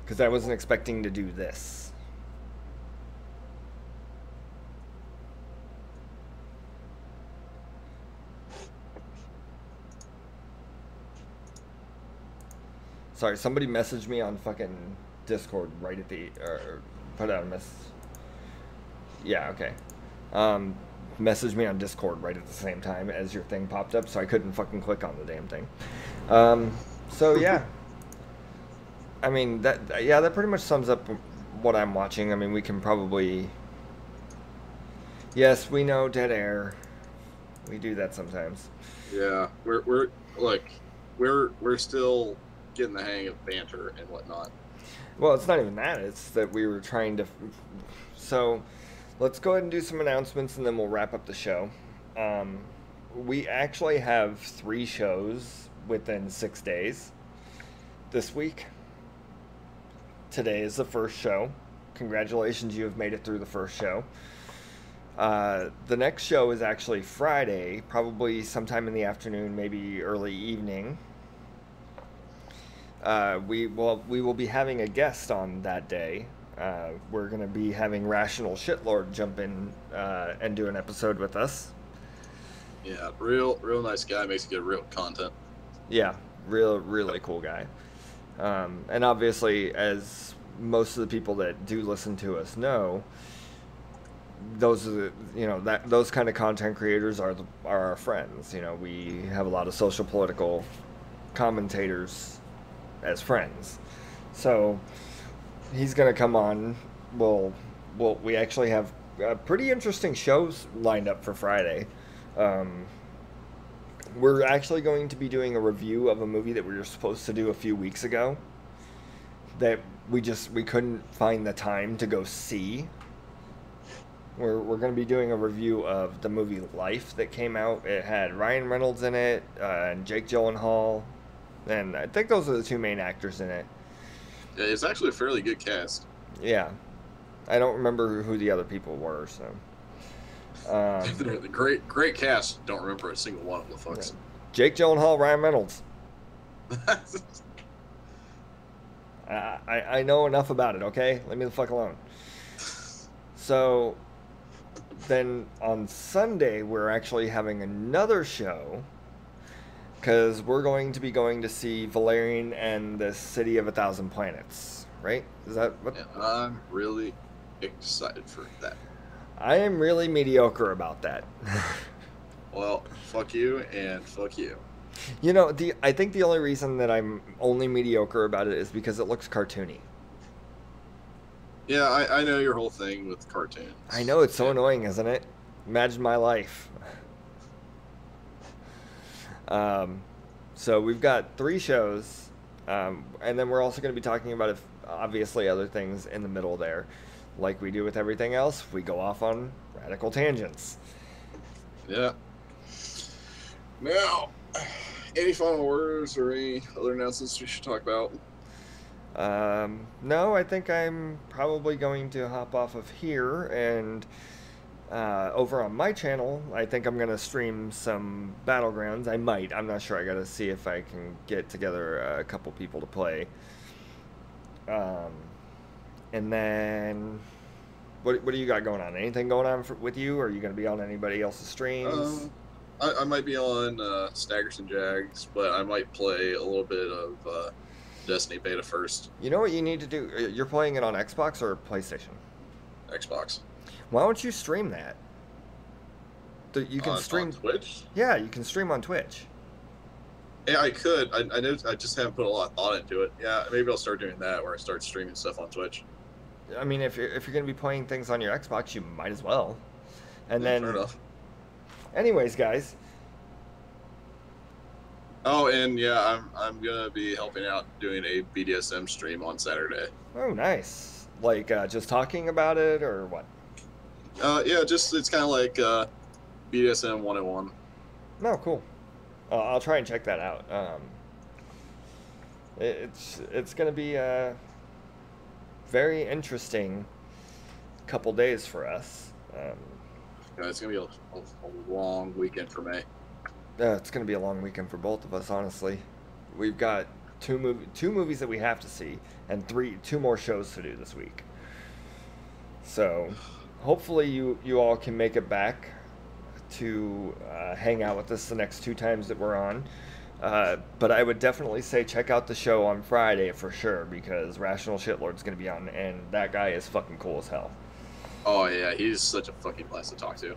Speaker 1: Because I wasn't expecting to do this. Sorry, somebody messaged me on fucking Discord right at the, or put out a message. Yeah, okay. Messaged me on Discord right at the same time as your thing popped up, so I couldn't fucking click on the damn thing. So yeah. I mean, that pretty much sums up what I'm watching. I mean, we can probably... Yes, we know, dead air. We do that sometimes.
Speaker 2: Yeah, we're like, we're still getting the hang of banter and whatnot.
Speaker 1: Well, it's not even that. It's that we were trying to. So, let's go ahead and do some announcements, and then we'll wrap up the show. Um, we actually have 3 shows within 6 days this week. Today is the first show. Congratulations, you have made it through the first show. The next show is actually Friday, probably sometime in the afternoon, maybe early evening. We will be having a guest on that day. We're going to be having Rational Shitlord jump in and do an episode with us.
Speaker 2: Yeah, real nice guy, makes good real content.
Speaker 1: Yeah, really cool guy. And obviously, as most of the people that do listen to us know, those are those kind of content creators are our friends. We have a lot of social political commentators as friends, so he's gonna come on. We actually have pretty interesting shows lined up for Friday. We're actually going to be doing a review of a movie that we were supposed to do a few weeks ago that we couldn't find the time to go see. We're going to be doing a review of the movie Life that came out. It had Ryan Reynolds in it, and Jake Gyllenhaal, and I think those are the 2 main actors in it.
Speaker 2: Yeah, it's actually a fairly good cast.
Speaker 1: Yeah. I don't remember who the other people were, so...
Speaker 2: the great cast. Don't remember a single one of the fucks.
Speaker 1: Jake Gyllenhaal, Ryan Reynolds. I know enough about it, okay? Leave me the fuck alone. So, then on Sunday, we're actually having another show, because we're going to see Valerian and the City of a Thousand Planets, right? Is that what?
Speaker 2: Yeah, I'm really excited for that.
Speaker 1: I am really mediocre about that.
Speaker 2: Well, fuck you and fuck you.
Speaker 1: I think the only reason that I'm only mediocre about it is because it looks cartoony.
Speaker 2: Yeah, I know your whole thing with cartoons.
Speaker 1: I know, it's so annoying, isn't it? Imagine my life. So we've got 3 shows, and then we're also going to be talking about, obviously, other things in the middle there. Like we do with everything else, we go off on radical tangents.
Speaker 2: Yeah. Now, any final words or any other announcements we should talk about?
Speaker 1: No, I think I'm probably going to hop off of here and over on my channel, I think I'm going to stream some Battlegrounds. I might. I'm not sure. I got to see if I can get together a couple people to play. And then, what do you got going on? Anything going on with you? Or are you going to be on anybody else's streams?
Speaker 2: I might be on Staggers and Jags, but I might play a little bit of Destiny Beta first.
Speaker 1: You know what you need to do? You're playing it on Xbox or PlayStation?
Speaker 2: Xbox.
Speaker 1: Why don't you stream that? You can stream
Speaker 2: on Twitch.
Speaker 1: Yeah, you can stream on Twitch.
Speaker 2: Yeah, I could. I know. I just haven't put a lot of thought into it. Yeah, maybe I'll start doing that, where I start streaming stuff on Twitch.
Speaker 1: I mean, if you're going to be playing things on your Xbox, you might as well. And then,
Speaker 2: fair enough.
Speaker 1: Anyways, guys.
Speaker 2: Oh, and yeah, I'm gonna be helping out doing a BDSM stream on Saturday.
Speaker 1: Oh, nice. Like just talking about it, or what?
Speaker 2: Yeah, just it's kind of like BDSM 101.
Speaker 1: No, cool. I'll try and check that out. It's gonna be a very interesting couple days for us.
Speaker 2: Yeah, it's gonna be a long weekend for me.
Speaker 1: It's gonna be a long weekend for both of us, honestly. We've got two movies that we have to see, and two more shows to do this week. So, hopefully you all can make it back to hang out with us the next 2 times that we're on. But I would definitely say check out the show on Friday for sure, because Rational Shitlord's going to be on, and that guy is fucking cool as hell.
Speaker 2: Oh yeah, he's such a fucking blast to talk to.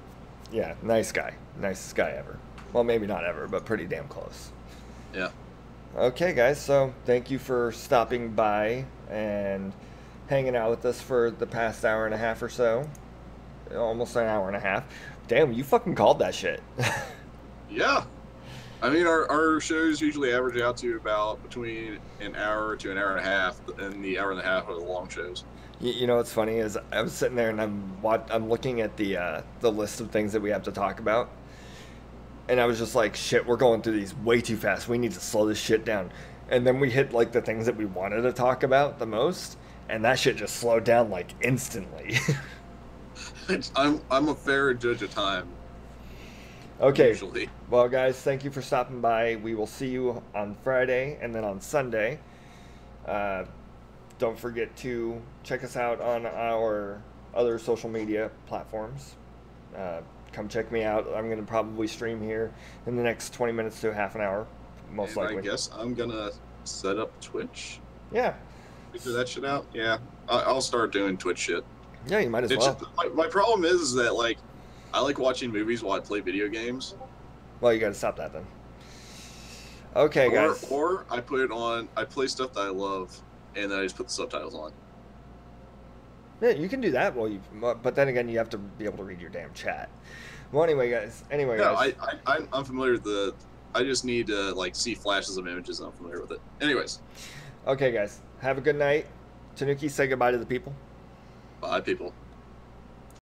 Speaker 1: Yeah, nice guy. Nicest guy ever. Well, maybe not ever, but pretty damn close.
Speaker 2: Yeah.
Speaker 1: Okay, guys, so thank you for stopping by and hanging out with us for the past hour and a half or so. Almost an hour and a half. Damn, you fucking called that shit.
Speaker 2: Yeah. I mean, our shows usually average out to about between an hour to an hour and a half, and the hour and a half are the long shows.
Speaker 1: You know what's funny is I was sitting there and I'm looking at the list of things that we have to talk about, and I was just like, shit, we're going through these way too fast. We need to slow this shit down. And then we hit like the things that we wanted to talk about the most, and that shit just slowed down like instantly.
Speaker 2: I'm a fair judge of time.
Speaker 1: Okay.
Speaker 2: Usually.
Speaker 1: Well, guys, thank you for stopping by. We will see you on Friday and then on Sunday. Don't forget to check us out on our other social media platforms. Come check me out. I'm going to probably stream here in the next 20 minutes to half an hour, most likely.
Speaker 2: I guess I'm going to set up Twitch.
Speaker 1: Yeah.
Speaker 2: Figure that shit out. Yeah. I'll start doing Twitch shit.
Speaker 1: Yeah, you might as well.
Speaker 2: My problem is that, like, I like watching movies while I play video games.
Speaker 1: Well, you got to stop that then. Okay, guys.
Speaker 2: Or I put it on. I play stuff that I love, and then I just put the subtitles on.
Speaker 1: Yeah, you can do that. But then again, you have to be able to read your damn chat. Well, anyway, guys.
Speaker 2: Yeah, I'm familiar with the. I just need to like see flashes of images, and I'm familiar with it. Anyways.
Speaker 1: Okay, guys. Have a good night. Tanuki, say goodbye to the people.
Speaker 2: Bye, people.